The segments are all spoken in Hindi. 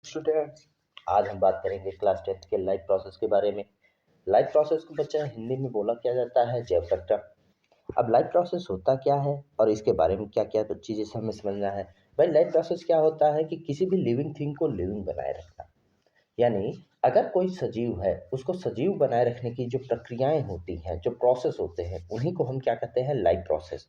स्टूडेंट, आज हम बात करेंगे क्लास 10th के लाइफ प्रोसेस के बारे में। लाइफ प्रोसेस को बच्चा हिंदी में बोला क्या जाता है, जैव रचना। अब लाइफ प्रोसेस होता क्या है और इसके बारे में क्या क्या चीज़ें हमें समझना है। भाई, लाइफ प्रोसेस क्या होता है कि किसी भी लिविंग थिंग को लिविंग बनाए रखना। यानी अगर कोई सजीव है, उसको सजीव बनाए रखने की जो प्रक्रियाएं होती हैं, जो प्रोसेस होते हैं, उन्हीं को हम क्या कहते हैं, लाइफ प्रोसेस।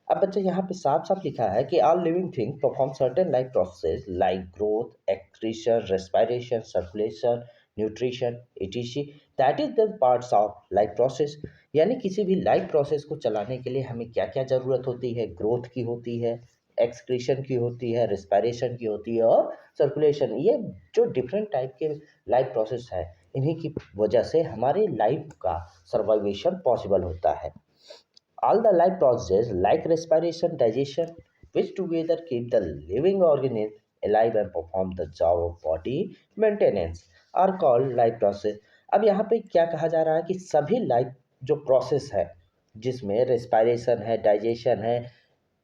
अब बच्चे यहाँ पे साफ साफ लिखा है कि all living thing perform certain life process like growth, excretion, respiration, circulation, nutrition, etc., that is the parts of life process. यानी किसी भी लाइफ प्रोसेस को चलाने के लिए हमें क्या क्या ज़रूरत होती है, ग्रोथ की होती है, एक्सक्रीशन की होती है, रेस्पिरेशन की होती है और सर्कुलेशन। ये जो डिफरेंट टाइप के लाइफ प्रोसेस है, इन्हीं की वजह से हमारी लाइफ का सर्वाइवेशन पॉसिबल होता है। All the life processes like respiration, digestion, which together keep the living organism alive and perform the job of body maintenance are called life process। अब यहाँ पे क्या कहा जा रहा है कि सभी लाइफ जो प्रोसेस है, जिसमें रेस्पिरेशन है, डाइजेशन है,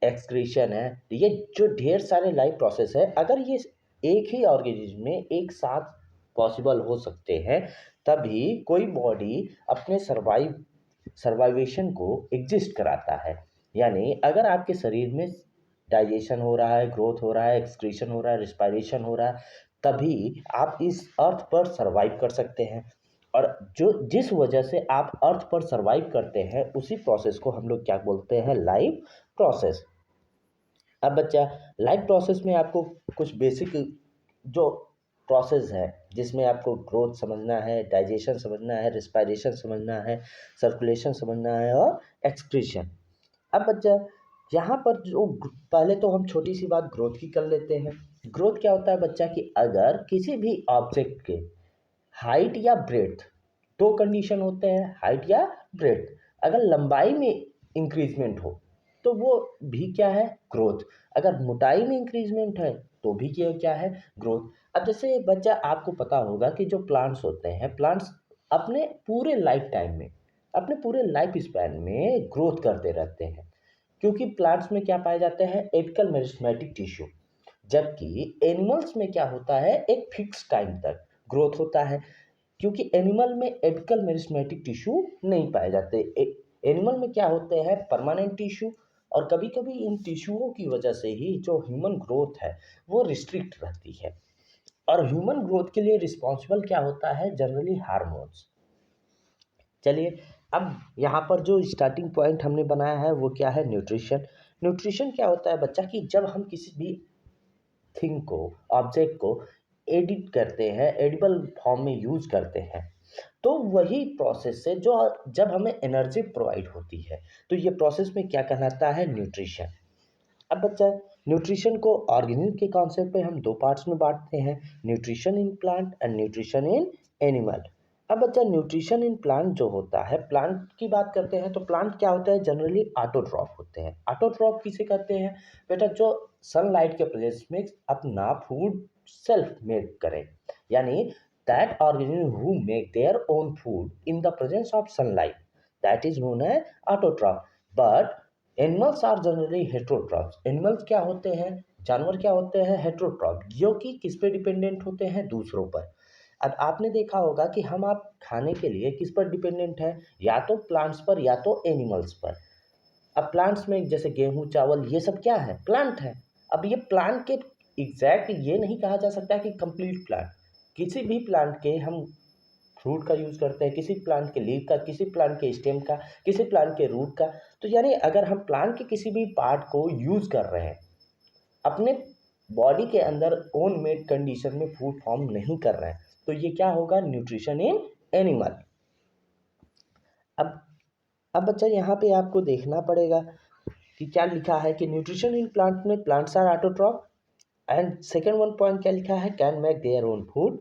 एक्सक्रीशन है, ये जो ढेर सारे लाइफ प्रोसेस है, अगर ये एक ही ऑर्गेनिज्म में एक साथ पॉसिबल हो सकते हैं, तभी कोई बॉडी अपने सर्वाइवेशन को एग्जिस्ट कराता है। यानी अगर आपके शरीर में डाइजेशन हो रहा है, ग्रोथ हो रहा है, एक्सक्रीशन हो रहा है, रिस्पायरेशन हो रहा है, तभी आप इस अर्थ पर सर्वाइव कर सकते हैं। और जो जिस वजह से आप अर्थ पर सर्वाइव करते हैं, उसी प्रोसेस को हम लोग क्या बोलते हैं, लाइफ प्रोसेस। अब बच्चा, लाइफ प्रोसेस में आपको कुछ बेसिक जो प्रोसेस है, जिसमें आपको ग्रोथ समझना है, डाइजेशन समझना है, रिस्पायरेशन समझना है, सर्कुलेशन समझना है और एक्सक्रीशन। अब बच्चा, यहाँ पर जो पहले तो हम छोटी सी बात ग्रोथ की कर लेते हैं। ग्रोथ क्या होता है बच्चा, कि अगर किसी भी ऑब्जेक्ट के हाइट या ब्रेड्थ, दो कंडीशन होते हैं, हाइट या ब्रेड्थ। अगर लंबाई में इंक्रीजमेंट हो तो वो भी क्या है, ग्रोथ। अगर मोटाई में इंक्रीजमेंट है तो भी क्या क्या है, ग्रोथ। अब जैसे बच्चा, आपको पता होगा कि जो प्लांट्स होते हैं, प्लांट्स अपने पूरे लाइफ टाइम में, अपने पूरे लाइफ स्पैन में ग्रोथ करते रहते हैं, क्योंकि प्लांट्स में क्या पाए जाते हैं, एपिकल मेरिस्टेमेटिक टिश्यू। जबकि एनिमल्स में क्या होता है, एक फिक्स टाइम तक ग्रोथ होता है, क्योंकि एनिमल में एपिकल मेरिस्टेमेटिक टिश्यू नहीं पाए जाते। एनिमल में क्या होते हैं, परमानेंट टिश्यू। और कभी कभी इन टिश्यूओं की वजह से ही जो ह्यूमन ग्रोथ है वो रिस्ट्रिक्ट रहती है। और ह्यूमन ग्रोथ के लिए रिस्पॉन्सिबल क्या होता है, जनरली हार्मोन्स। चलिए, अब यहाँ पर जो स्टार्टिंग पॉइंट हमने बनाया है वो क्या है, न्यूट्रिशन। न्यूट्रिशन क्या होता है बच्चा, कि जब हम किसी भी थिंग को, ऑब्जेक्ट को एडिट करते हैं, एडिबल फॉर्म में यूज करते हैं, तो वही प्रोसेस से जो जब हमें एनर्जी प्रोवाइड होती है, तो ये प्रोसेस में क्या कहलाता है, न्यूट्रिशन। अब बच्चा, न्यूट्रिशन को ऑर्गेनिज्म के कॉन्सेप्ट पे हम दो पार्ट्स में बांटते हैं, nutrition in plant and nutrition in animal. अब बच्चा, न्यूट्रिशन इन प्लांट जो होता है, प्लांट की बात करते हैं तो प्लांट क्या होता है, जनरली ऑटोट्रॉफ होते हैं। ऑटोट्रॉफ किसे कहते हैं बेटा, जो सनलाइट के प्रेजेंस में अपना फूड सेल्फ मेड करें। यानी that organism who make their own food in the presence of sunlight, that is known as autotroph. But animals are generally heterotrophs. Animals क्या होते हैं, जानवर क्या होते हैं, हेट्रोट्रॉफ, जो कि किस पे डिपेंडेंट होते हैं, दूसरों पर। अब आपने देखा होगा कि हम आप खाने के लिए किस पर डिपेंडेंट है, या तो प्लांट्स पर या तो एनिमल्स पर। अब प्लांट्स में जैसे गेहूं, चावल, ये सब क्या है, प्लांट है। अब ये प्लांट के एग्जैक्ट ये नहीं कहा जा सकता कि कंप्लीट प्लांट। किसी भी प्लांट के हम फ्रूट का यूज़ करते हैं, किसी प्लांट के लीफ का, किसी प्लांट के स्टेम का, किसी प्लांट के रूट का। तो यानी अगर हम प्लांट के किसी भी पार्ट को यूज़ कर रहे हैं, अपने बॉडी के अंदर ओन मेड कंडीशन में फूड फॉर्म नहीं कर रहे हैं, तो ये क्या होगा, न्यूट्रिशन इन एनिमल। अब अब बच्चा, यहाँ पे आपको देखना पड़ेगा कि क्या लिखा है, कि न्यूट्रिशन इन प्लांट में plants are autotroph. And second one point क्या लिखा है, can make their own food,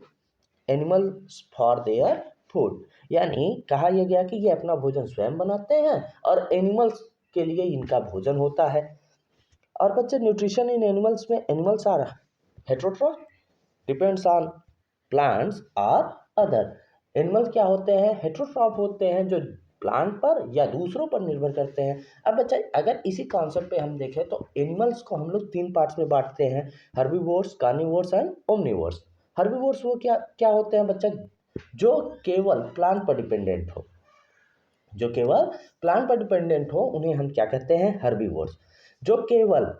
animals for their food. यानी कहा यह गया कि ये अपना भोजन स्वयं बनाते हैं और एनिमल्स के लिए इनका भोजन होता है। और बच्चे, न्यूट्रिशन इन एनिमल्स में animals are heterotroph, depends on plants और अदर। एनिमल्स क्या होते हैं, हेट्रोट्रॉफ होते हैं, जो प्लांट पर या दूसरों पर निर्भर करते हैं। अब बच्चा, अगर इसी कॉन्सेप्ट पे हम देखें तो एनिमल्स को हम लोग तीन पार्ट्स में बांटते हैं, herbivores, carnivores and omnivores. Herbivores वो क्या क्या होते हैं बच्चा, जो केवल प्लांट पर डिपेंडेंट हो, जो केवल प्लांट पर डिपेंडेंट हो उन्हें हम क्या कहते हैं, हर्बीवोर्स। जो केवल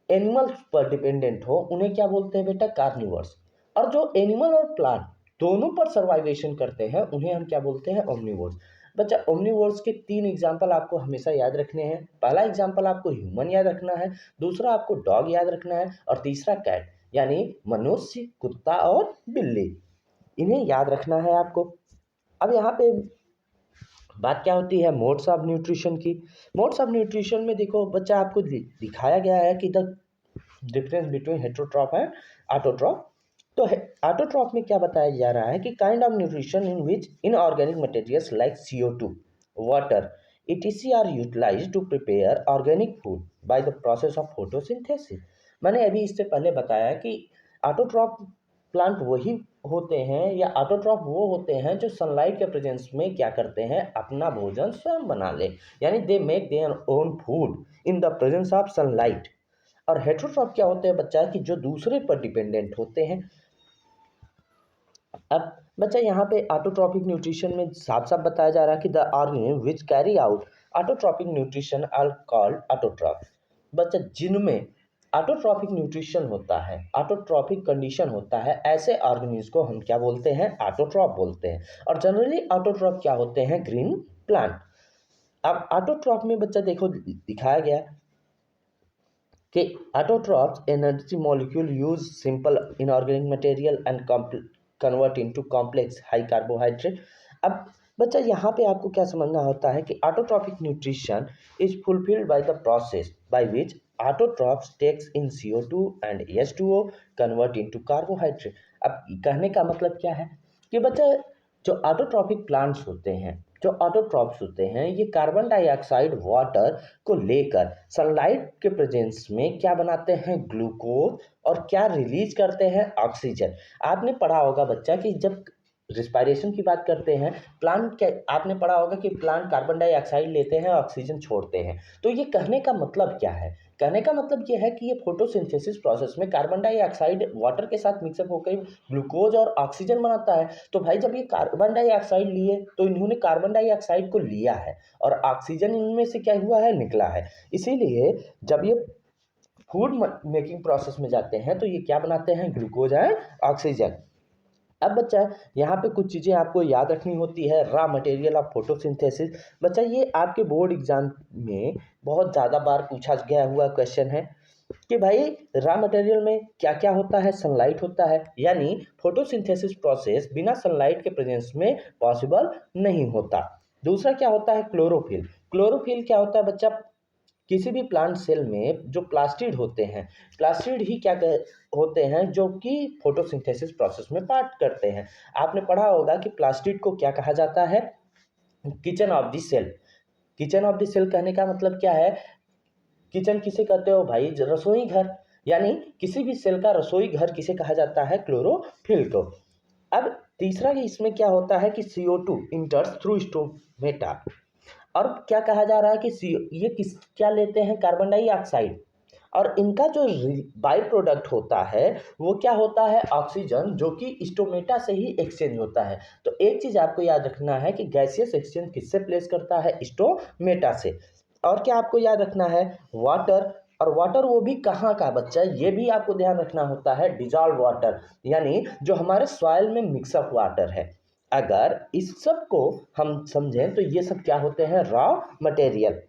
एनिमल्स पर डिपेंडेंट हो उन्हें क्या बोलते हैं बेटा, कार्निवर्स। और जो एनिमल और प्लांट दोनों पर सर्वाइवेशन करते हैं उन्हें हम क्या बोलते हैं, ओमनिवोर्स। बच्चा ओमनिवोर्स के 3 एग्जाम्पल आपको हमेशा याद रखने हैं। पहला एग्जाम्पल आपको ह्यूमन याद रखना है, दूसरा आपको डॉग याद रखना है, और तीसरा कैट, यानी मनुष्य, कुत्ता और बिल्ली, इन्हें याद रखना है आपको। अब यहाँ पे बात क्या होती है, मोड्स ऑफ न्यूट्रिशन की। मोड्स ऑफ न्यूट्रिशन में देखो बच्चा, आपको दिखाया गया है कि the difference between heterotroph and autotroph. तो ऑटोट्रॉफ में क्या बताया जा रहा है कि kind of nutrition in which inorganic materials like CO2, water, etc are utilized to prepare organic food by the process of photosynthesis. मैंने अभी इससे पहले बताया कि ऑटोट्रॉफ प्लांट वही होते हैं, या ऑटोट्रॉफ वो होते हैं जो सनलाइट के प्रेजेंस में क्या करते हैं, अपना भोजन स्वयं बना ले, यानी they make their own food in the presence of sunlight. और हेटरोट्रॉफ क्या होते हैं बच्चा, कि जो दूसरे पर डिपेंडेंट होते हैं। अब बच्चा यहाँ पे ऑटोट्रॉपिक न्यूट्रिशन में साफ साफ बताया जा रहा है कि the organism which carry out autotrophic nutrition are called autotroph. बच्चा जिनमें ऑटोट्रॉपिक न्यूट्रिशन होता है, ऑटोट्रॉपिक कंडीशन होता है, ऐसे ऑर्गेनिज्म को हम क्या बोलते हैं, ऑटोट्रॉफ बोलते हैं। और जनरली ऑटोट्रॉफ क्या होते हैं, ग्रीन प्लांट। अब ऑटोट्रॉफ में बच्चा देखो दिखाया गया कि autotrophs energy molecule use simple inorganic material and convert into complex high carbohydrate. अब बच्चा यहाँ पे आपको क्या समझना होता है कि autotrophic nutrition is fulfilled by the process by which autotrophs takes in CO2 and H2O convert into carbohydrate. अब कहने का मतलब क्या है कि बच्चा, जो ऑटोट्रॉपिक प्लांट्स होते हैं, जो ऑटोट्रॉप्स होते हैं, ये कार्बन डाइऑक्साइड वाटर को लेकर सनलाइट के प्रेजेंस में क्या बनाते हैं, ग्लूकोज, और क्या रिलीज करते हैं, ऑक्सीजन। आपने पढ़ा होगा बच्चा कि जब रिस्पायरेशन की बात करते हैं, प्लांट क्या, आपने पढ़ा होगा कि प्लांट कार्बन डाइऑक्साइड लेते हैं, ऑक्सीजन छोड़ते हैं। तो ये कहने का मतलब क्या है, कहने का मतलब ये है कि ये फोटोसिंथेसिस प्रोसेस में कार्बन डाइऑक्साइड वाटर के साथ मिक्सअप होकर ग्लूकोज और ऑक्सीजन बनाता है। तो भाई जब ये कार्बन डाइऑक्साइड लिए तो इन्होंने कार्बन डाइऑक्साइड को लिया है और ऑक्सीजन इनमें से क्या हुआ है, निकला है। इसीलिए जब ये फूड मेकिंग प्रोसेस में जाते हैं तो ये क्या बनाते हैं, ग्लूकोज एंड ऑक्सीजन। अब बच्चा यहाँ पे कुछ चीज़ें आपको याद रखनी होती है। रॉ मटेरियल ऑफ फोटोसिंथेसिस, बच्चा ये आपके बोर्ड एग्जाम में बहुत ज़्यादा बार पूछा गया हुआ क्वेश्चन है कि भाई रॉ मटेरियल में क्या क्या होता है, सनलाइट होता है, यानी फोटोसिंथेसिस प्रोसेस बिना सनलाइट के प्रेजेंस में पॉसिबल नहीं होता। दूसरा क्या होता है, क्लोरोफिल। क्लोरोफिल क्या होता है बच्चा, किसी भी प्लांट सेल में जो प्लास्टिड होते हैं, प्लास्टिड ही क्या होते हैं जो कि फोटोसिंथेसिस प्रोसेस में पार्ट करते हैं। आपने पढ़ा होगा कि प्लास्टिड को क्या कहा जाता है, kitchen of the cell. Kitchen of the cell कहने का मतलब क्या है, किचन किसे कहते हो भाई, रसोई घर, यानी किसी भी सेल का रसोई घर किसे कहा जाता है, क्लोरोफिल को। अब तीसरा इसमें क्या होता है कि CO2 इंटर्स थ्रू स्टोमेटा। और क्या कहा जा रहा है कि ये किस क्या लेते हैं, कार्बन डाइऑक्साइड, और इनका जो बाई प्रोडक्ट होता है वो क्या होता है, ऑक्सीजन, जो कि स्टोमेटा से ही एक्सचेंज होता है। तो एक चीज़ आपको याद रखना है कि गैसियस एक्सचेंज किससे प्लेस करता है, स्टोमेटा से। और क्या आपको याद रखना है, वाटर, और वाटर वो भी कहाँ का बच्चा, ये भी आपको ध्यान रखना होता है, डिजॉल्व वाटर, यानी जो हमारे सॉइल में मिक्सअप वाटर है। अगर इस सब को हम समझें तो ये सब क्या होते हैं, रॉ मटेरियल।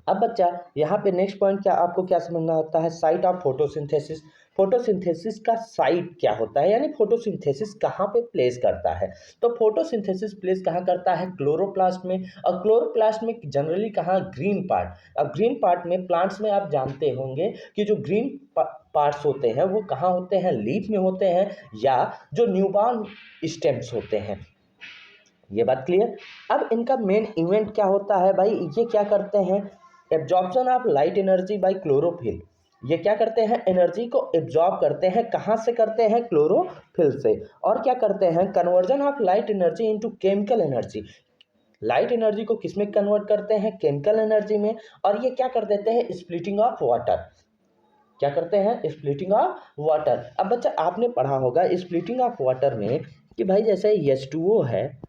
अब बच्चा यहाँ पे नेक्स्ट पॉइंट क्या आपको क्या समझना होता है, साइट ऑफ फोटोसिंथेसिस। फोटोसिंथेसिस का साइट क्या होता है, यानी फोटोसिंथेसिस कहाँ पे प्लेस करता है। तो फोटोसिंथेसिस प्लेस कहाँ करता है, क्लोरोप्लास्ट में। और क्लोरोप्लास्ट में जनरली कहाँ, ग्रीन पार्ट। अब ग्रीन पार्ट में प्लांट्स में आप जानते होंगे कि जो ग्रीन पार्ट्स होते हैं वो कहाँ होते हैं, लीफ में होते हैं, या जो न्यूबॉर्न स्टेम्स होते हैं। ये बात क्लियर। अब इनका मेन इवेंट क्या होता है भाई, ये क्या करते हैं, absorption of light energy by chlorophyll. ये क्या करते हैं, एनर्जी को एब्जॉर्ब करते हैं, कहाँ से करते हैं, क्लोरोफिल से। और क्या करते हैं, conversion of light energy into chemical energy. Light energy को किस में कन्वर्ट करते हैं, केमिकल एनर्जी में। और ये क्या कर देते हैं, स्प्लिटिंग ऑफ वाटर। क्या करते हैं, स्प्लिटिंग ऑफ वाटर। अब बच्चा आपने पढ़ा होगा स्प्लिटिंग ऑफ वाटर में कि भाई जैसे H2O है,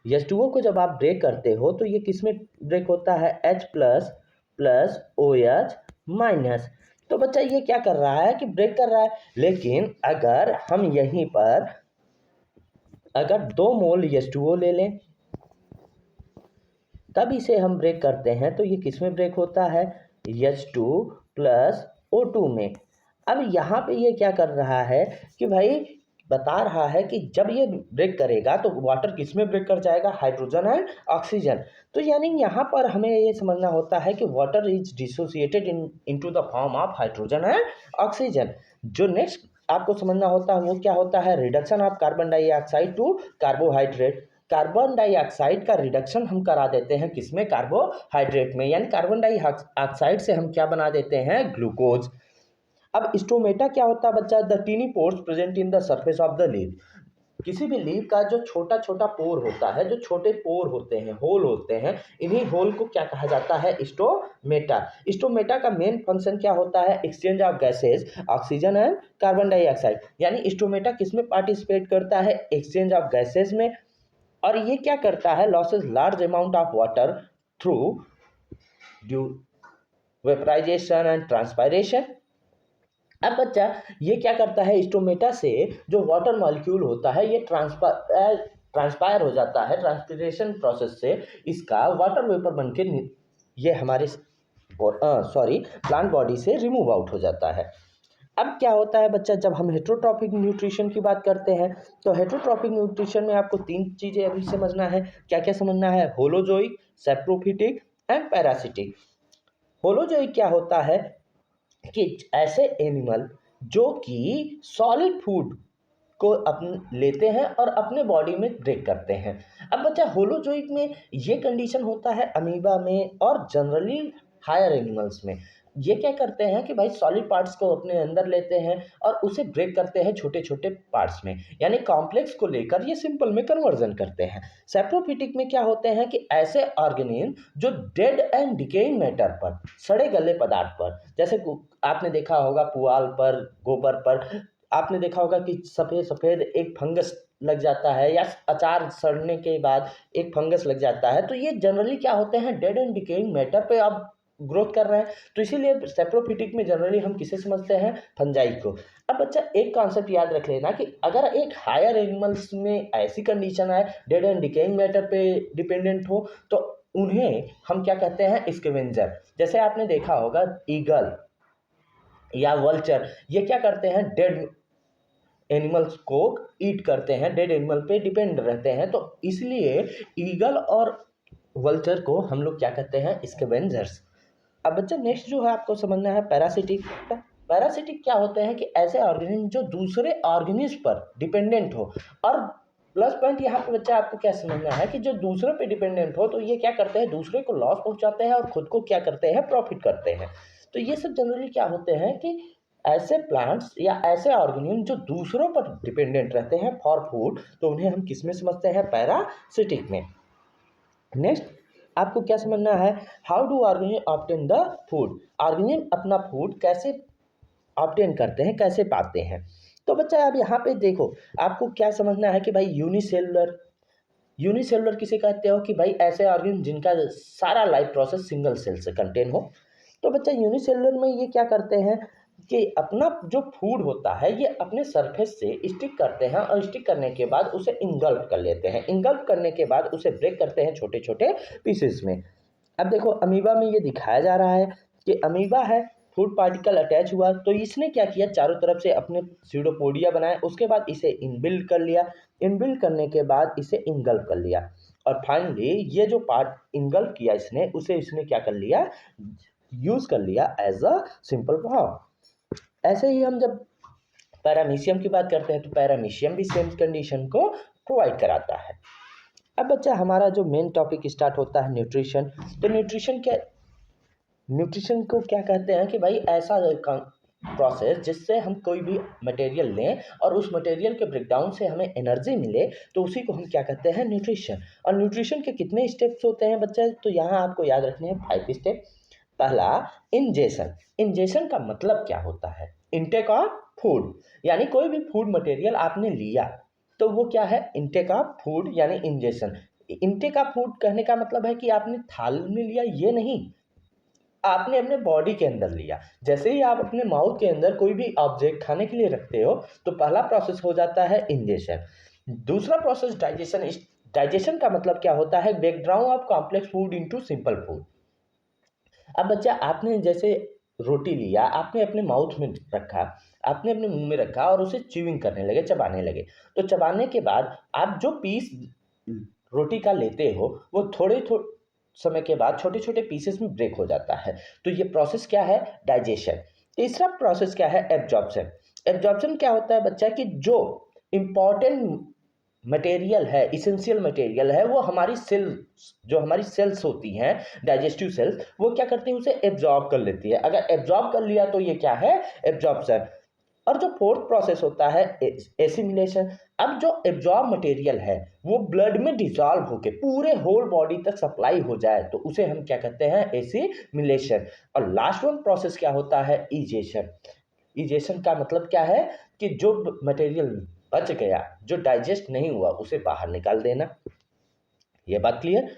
H2O को जब आप ब्रेक करते हो तो ये किस में ब्रेक होता है, H plus plus OH minus. तो बच्चा ये क्या कर रहा है कि ब्रेक कर रहा है, लेकिन अगर हम यहीं पर अगर 2 मोल H2O ले लें तब इसे हम ब्रेक करते हैं तो ये किस में ब्रेक होता है, H2 प्लस O2 में। अब यहाँ पे ये क्या कर रहा है कि भाई बता रहा है कि जब ये ब्रेक करेगा तो वाटर किस में ब्रेक कर जाएगा, हाइड्रोजन एंड ऑक्सीजन। तो यानी यहाँ पर हमें ये समझना होता है कि water is dissociated into the form of hydrogen and oxygen. जो नेक्स्ट आपको समझना होता है वो क्या होता है, reduction of carbon dioxide to carbohydrate. Carbon dioxide का रिडक्शन हम करा देते हैं किसमें, कार्बोहाइड्रेट में, यानी कार्बन डाइऑक्साइड से हम क्या बना देते हैं, ग्लूकोज। अब स्टोमेटा क्या होता है बच्चा, the tiny pores present in the surface of the leaf. किसी भी लीफ का जो छोटा छोटा पोर होता है, जो छोटे पोर होते हैं, होल होते हैं, इन्हीं होल को क्या कहा जाता है, स्टोमेटा। स्टोमेटा का मेन फंक्शन क्या होता है, exchange of gases, oxygen and carbon dioxide. यानी स्टोमेटा किसमें पार्टिसिपेट करता है, एक्सचेंज ऑफ गैसेज में। और ये क्या करता है, losses large amount of water through due vaporization and transpiration. अब बच्चा ये क्या करता है, स्टोमेटा से जो वाटर मॉलिक्यूल होता है ये ट्रांसपायर हो जाता है, ट्रांसपिरेशन प्रोसेस से इसका वाटर वेपर बन के ये हमारे प्लांट बॉडी से रिमूव आउट हो जाता है। अब क्या होता है बच्चा, जब हम हेट्रोट्रॉपिक न्यूट्रिशन की बात करते हैं तो हेट्रोट्रॉपिक न्यूट्रिशन में आपको 3 चीज़ें अभी समझना है। क्या क्या समझना है, holozoic, saprophytic and parasitic. Holozoic क्या होता है कि ऐसे एनिमल जो कि सॉलिड फूड को लेते हैं और अपने बॉडी में ब्रेक करते हैं। अब बच्चा होलोजोइक में ये कंडीशन होता है अमीबा में और जनरली हायर एनिमल्स में। ये क्या करते हैं कि भाई सॉलिड पार्ट्स को अपने अंदर लेते हैं और उसे ब्रेक करते हैं छोटे छोटे पार्ट्स में, यानी कॉम्प्लेक्स को लेकर ये सिंपल में कन्वर्जन करते हैं। सेप्रोफिटिक में क्या होते हैं कि ऐसे ऑर्गेनिज्म जो डेड एंड डिकेइंग मैटर पर, सड़े गले पदार्थ पर, जैसे आपने देखा होगा पुआल पर, गोबर पर, आपने देखा होगा कि सफ़ेद सफ़ेद एक फंगस लग जाता है या अचार सड़ने के बाद एक फंगस लग जाता है। तो ये जनरली क्या होते हैं, डेड एंड डिकेइंग मैटर पे आप ग्रोथ कर रहे हैं। तो इसीलिए सेप्रोफिटिक में जनरली हम किसे समझते हैं, फंजाई को। अब बच्चा एक कॉन्सेप्ट याद रख लेना कि अगर एक हायर एनिमल्स में ऐसी कंडीशन है डेड एंड डिकेइंग मैटर पे डिपेंडेंट हो तो उन्हें हम क्या कहते हैं, स्कैवेंजर। जैसे आपने देखा होगा ईगल या वल्चर, ये क्या करते हैं, डेड एनिमल्स को ईट करते हैं, डेड एनिमल पे डिपेंड रहते हैं। तो इसलिए ईगल और वल्चर को हम लोग क्या कहते हैं, स्कैवेंजर्स। अब बच्चा नेक्स्ट जो है आपको समझना है पैरासिटिक। पैरासिटिक क्या होते हैं कि ऐसे ऑर्गेनिज्म जो दूसरे ऑर्गेनिज्म पर डिपेंडेंट हो। और प्लस पॉइंट यहाँ पे बच्चा आपको क्या समझना है कि जो दूसरे पे डिपेंडेंट हो तो ये क्या करते हैं, दूसरे को लॉस पहुँचाते हैं और खुद को क्या करते हैं, प्रॉफिट करते हैं। तो ये सब जनरली क्या होते हैं कि ऐसे प्लांट्स या ऐसे ऑर्गेनिज्म जो दूसरों पर डिपेंडेंट रहते हैं फॉर फूड, तो उन्हें हम किस में समझते हैं, पैरासिटिक में। नेक्स्ट आपको क्या समझना है, how do organism obtain the food. Organism अपना फूड कैसे ऑब्टेन करते हैं, कैसे पाते हैं। तो बच्चा अब यहाँ पे देखो आपको क्या समझना है कि भाई यूनिसेलुलर। यूनिसेलुलर किसे कहते हो कि भाई ऐसे ऑर्गेनिज्म जिनका सारा लाइफ प्रोसेस सिंगल सेल से कंटेन हो। तो बच्चा यूनिसेलुलर में ये क्या करते हैं कि अपना जो फूड होता है ये अपने सरफेस से स्टिक करते हैं और स्टिक करने के बाद उसे इंगल्फ कर लेते हैं। इंगल्फ करने के बाद उसे ब्रेक करते हैं छोटे छोटे पीसेस में। अब देखो अमीबा में ये दिखाया जा रहा है कि अमीबा है, फूड पार्टिकल अटैच हुआ तो इसने क्या किया, चारों तरफ से अपने स्यूडोपोडिया बनाए, उसके बाद इसे इनबिल्ड कर लिया, इनबिल्ड करने के बाद इसे इंगल्फ कर लिया और फाइनली ये जो पार्ट इंगल्फ किया इसने, उसे इसने क्या कर लिया, यूज़ कर लिया एज अ सिंपल फॉर्म। ऐसे ही हम जब पैरामीशियम की बात करते हैं तो पैरामीशियम भी सेम कंडीशन को प्रोवाइड कराता है। अब बच्चा हमारा जो मेन टॉपिक स्टार्ट होता है न्यूट्रिशन। तो न्यूट्रिशन को क्या कहते हैं कि भाई ऐसा प्रोसेस जिससे हम कोई भी मटेरियल लें और उस मटेरियल के ब्रेकडाउन से हमें एनर्जी मिले, तो उसी को हम क्या कहते हैं, न्यूट्रिशन। और न्यूट्रिशन के कितने स्टेप्स होते हैं बच्चा, तो यहाँ आपको याद रखने हैं 5 स्टेप। पहला इंजेशन। इंजेशन का मतलब क्या होता है? इनटेक ऑफ फूड, यानी कोई भी फूड मटेरियल आपने लिया तो वो क्या है? इनटेक ऑफ फूड यानी इंजेशन। इनटेक ऑफ फूड कहने का मतलब है कि आपने थाली में लिया ये नहीं, आपने अपने बॉडी के अंदर लिया। जैसे ही आप अपने माउथ के अंदर कोई भी ऑब्जेक्ट खाने के लिए रखते हो तो पहला प्रोसेस हो जाता है इंजेशन। दूसरा प्रोसेस डाइजेशन। डाइजेशन का मतलब क्या होता है? Break down of complex food into simple food. अब बच्चा आपने जैसे रोटी लिया, आपने अपने माउथ में रखा, आपने अपने मुंह में रखा और उसे च्यूइंग करने लगे, चबाने लगे। तो चबाने के बाद आप जो पीस रोटी का लेते हो वो थोड़े समय के बाद छोटे छोटे पीसेस में ब्रेक हो जाता है। तो ये प्रोसेस क्या है? डाइजेशन। तीसरा प्रोसेस क्या है? एब्जॉर्प्शन। एब्जॉर्प्शन क्या होता है बच्चा कि जो इंपॉर्टेंट मटेरियल है, इसेंशियल मटेरियल है, वो हमारी सेल्स, जो हमारी सेल्स होती हैं डाइजेस्टिव सेल्स, वो क्या करती है? उसे एब्जॉर्ब कर लेती है। अगर एब्जॉर्ब कर लिया तो ये क्या है? एब्जॉर्प्शन। और जो फोर्थ प्रोसेस होता है एसिमिलेशन। अब जो एब्जॉर्ब मटेरियल है वो ब्लड में डिजॉल्व होकर पूरे होल बॉडी तक सप्लाई हो जाए तो उसे हम क्या कहते हैं? एसिमिलेशन। और लास्ट वन प्रोसेस क्या होता है? इजेशन। इजेशन का मतलब क्या है कि जो मटेरियल बच गया, जो डाइजेस्ट नहीं हुआ, उसे बाहर निकाल देना। ये बात क्लियर?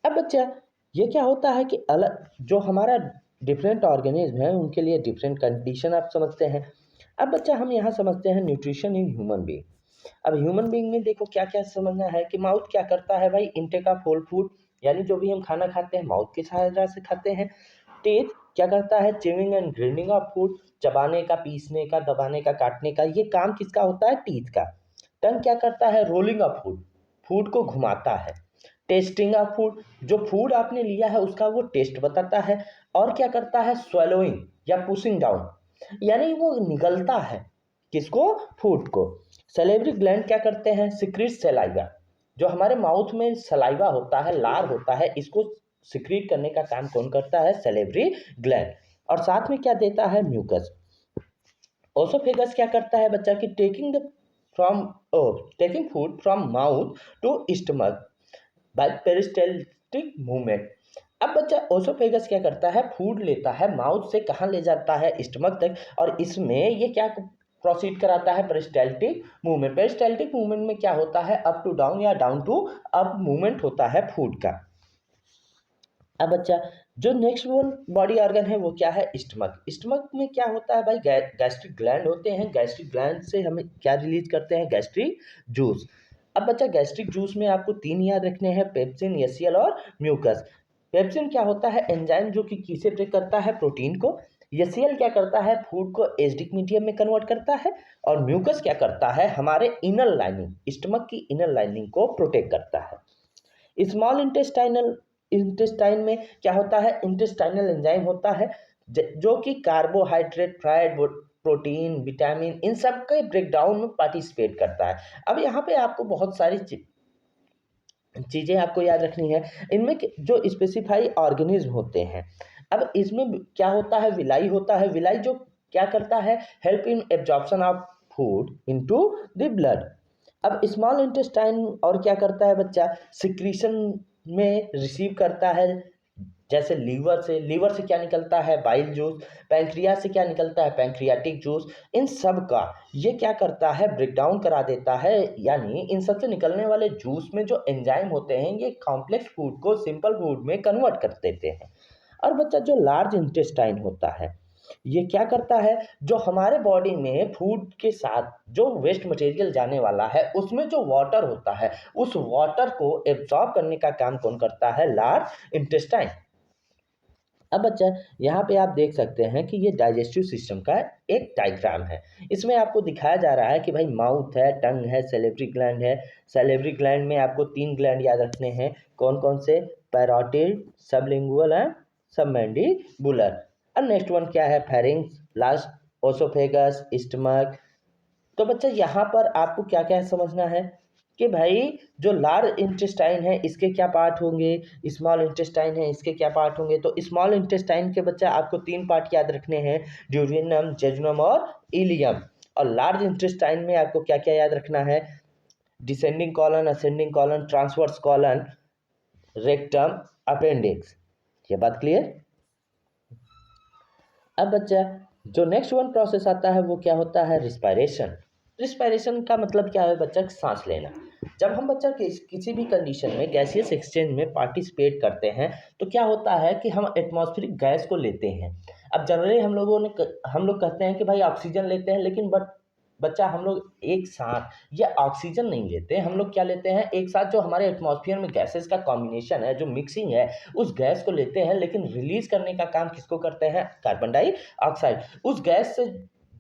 अब बच्चा ये क्या होता है कि अलग जो हमारा डिफरेंट ऑर्गेनिज्म है उनके लिए डिफरेंट कंडीशन आप समझते हैं। अब बच्चा हम यहाँ समझते हैं न्यूट्रिशन इन ह्यूमन बीइंग। अब ह्यूमन बीइंग में देखो क्या क्या समझना है कि माउथ क्या करता है भाई? इंटेक ऑफ होल फूड, यानी जो भी हम खाना खाते हैं माउथ की सहायता से खाते हैं। टीथ क्या करता है? Chewing and grinding of food, चबाने का, पीसने का, दबाने का, काटने का, ये काम किसका होता है? टीथ का। टंग क्या करता है? रोलिंग ऑफ फूड, फूड को घुमाता है। टेस्टिंग ऑफ फूड, जो फूड आपने लिया है उसका वो टेस्ट बताता है। और क्या करता है? स्वेलोइंग या पुशिंग डाउन, यानी वो निगलता है किसको? फूड को। सलेवरी ग्लैंड क्या करते हैं? सिक्रीट सलाइवा, जो हमारे माउथ में सलाइवा होता है, लार होता है, इसको सिक्रीट करने का काम कौन करता है? Salivary gland. और साथ में क्या देता है? म्यूकस। ओसोफेगस क्या करता है बच्चा कि from taking food from mouth to stomach by peristaltic movement. अब बच्चा ओसोफेगस क्या करता है? फूड लेता है माउथ से, कहाँ ले जाता है? स्टमक तक। और इसमें ये क्या प्रोसीड कराता है? Peristaltic movement. पेरिस्टाल्टिक मूवमेंट में क्या होता है? अप टू डाउन या डाउन टू अप मूवमेंट होता है फूड का। अब बच्चा जो नेक्स्ट वन बॉडी ऑर्गन है वो क्या है? स्टमक। स्टमक में क्या होता है भाई? गैस्ट्रिक ग्लैंड होते हैं। गैस्ट्रिक ग्लैंड से हमें क्या रिलीज करते हैं? Gastric juice. अब बच्चा गैस्ट्रिक जूस में आपको तीन याद रखने हैं, पेप्सिन, एसीएल और म्यूकस। पेप्सिन क्या होता है? एंजाइम जो कि किसे ब्रेक करता है? प्रोटीन को। एसीएल क्या करता है? फूड को एसिडिक मीडियम में कन्वर्ट करता है। और म्यूकस क्या करता है? हमारे इनर लाइनिंग, स्टमक की इनर लाइनिंग को प्रोटेक्ट करता है। स्मॉल इंटेस्टाइन में क्या होता है? इंटेस्टाइनल एंजाइम होता है जो कि कार्बोहाइड्रेट, फ्राइड प्रोटीन, विटामिन, इन सब के ब्रेकडाउन में पार्टिसिपेट करता है। अब यहाँ पे आपको बहुत सारी चीज़ें आपको याद रखनी है। इनमें जो स्पेसिफाई ऑर्गेनिज्म होते हैं, अब इसमें क्या होता है? विलाई होता है। विलाई जो क्या करता है? Help in absorption of food into the blood. अब स्मॉल इंटेस्टाइन और क्या करता है बच्चा? सिक्रीशन में रिसीव करता है। जैसे लीवर से क्या निकलता है? Bile juice. पैंक्रियास से क्या निकलता है? Pancreatic juice. इन सब का ये क्या करता है? ब्रेकडाउन करा देता है। यानी इन सब से निकलने वाले जूस में जो एंजाइम होते हैं ये कॉम्प्लेक्स फूड को सिंपल फूड में कन्वर्ट कर देते हैं। और बच्चा जो लार्ज इंटेस्टाइन होता है ये क्या करता है? जो हमारे बॉडी में फूड के साथ जो वेस्ट मटेरियल जाने वाला है उसमें जो वाटर होता है उस वाटर को एब्जॉर्ब करने का काम कौन करता है? Large intestine. अब बच्चा यहाँ पे आप देख सकते हैं कि ये डाइजेस्टिव सिस्टम का एक डायग्राम है। इसमें आपको दिखाया जा रहा है कि भाई माउथ है, टंग है, सैलिवरी ग्लैंड है। सैलिवरी ग्लैंड में आपको तीन ग्लैंड याद रखने हैं। कौन कौन से? Parotid, sublingual and submandibular. और नेक्स्ट वन क्या है? Pharynx, last oesophagus, stomach. तो बच्चा यहाँ पर आपको क्या क्या समझना है कि भाई जो लार्ज इंटेस्टाइन है इसके क्या पार्ट होंगे, स्मॉल इंटेस्टाइन है इसके क्या पार्ट होंगे। तो स्मॉल इंटेस्टाइन के बच्चा आपको तीन पार्ट याद रखने हैं, ड्यूडेनम, जेजुनम और इलियम। और लार्ज इंटेस्टाइन में आपको क्या क्या याद रखना है? Descending colon, ascending colon, transverse colon, rectum, appendix. ये बात क्लियर? अब बच्चा जो नेक्स्ट वन प्रोसेस आता है वो क्या होता है, रिस्पायरेशन। रिस्पायरेशन का मतलब क्या है बच्चा, सांस लेना। जब हम बच्चा किसी भी कंडीशन में गैसियस एक्सचेंज में पार्टिसिपेट करते हैं तो क्या होता है कि हम एटमॉस्फेरिक गैस को लेते हैं। अब जनरली हम लोग कहते हैं कि भाई ऑक्सीजन लेते हैं, लेकिन बच्चा हम लोग एक साथ या ऑक्सीजन नहीं लेते, हम लोग क्या लेते हैं एक साथ, जो हमारे एटमॉस्फेयर में गैसेस का कॉम्बिनेशन है, जो मिक्सिंग है, उस गैस को लेते हैं, लेकिन रिलीज करने का काम किसको करते हैं, कार्बन डाइऑक्साइड। उस गैस से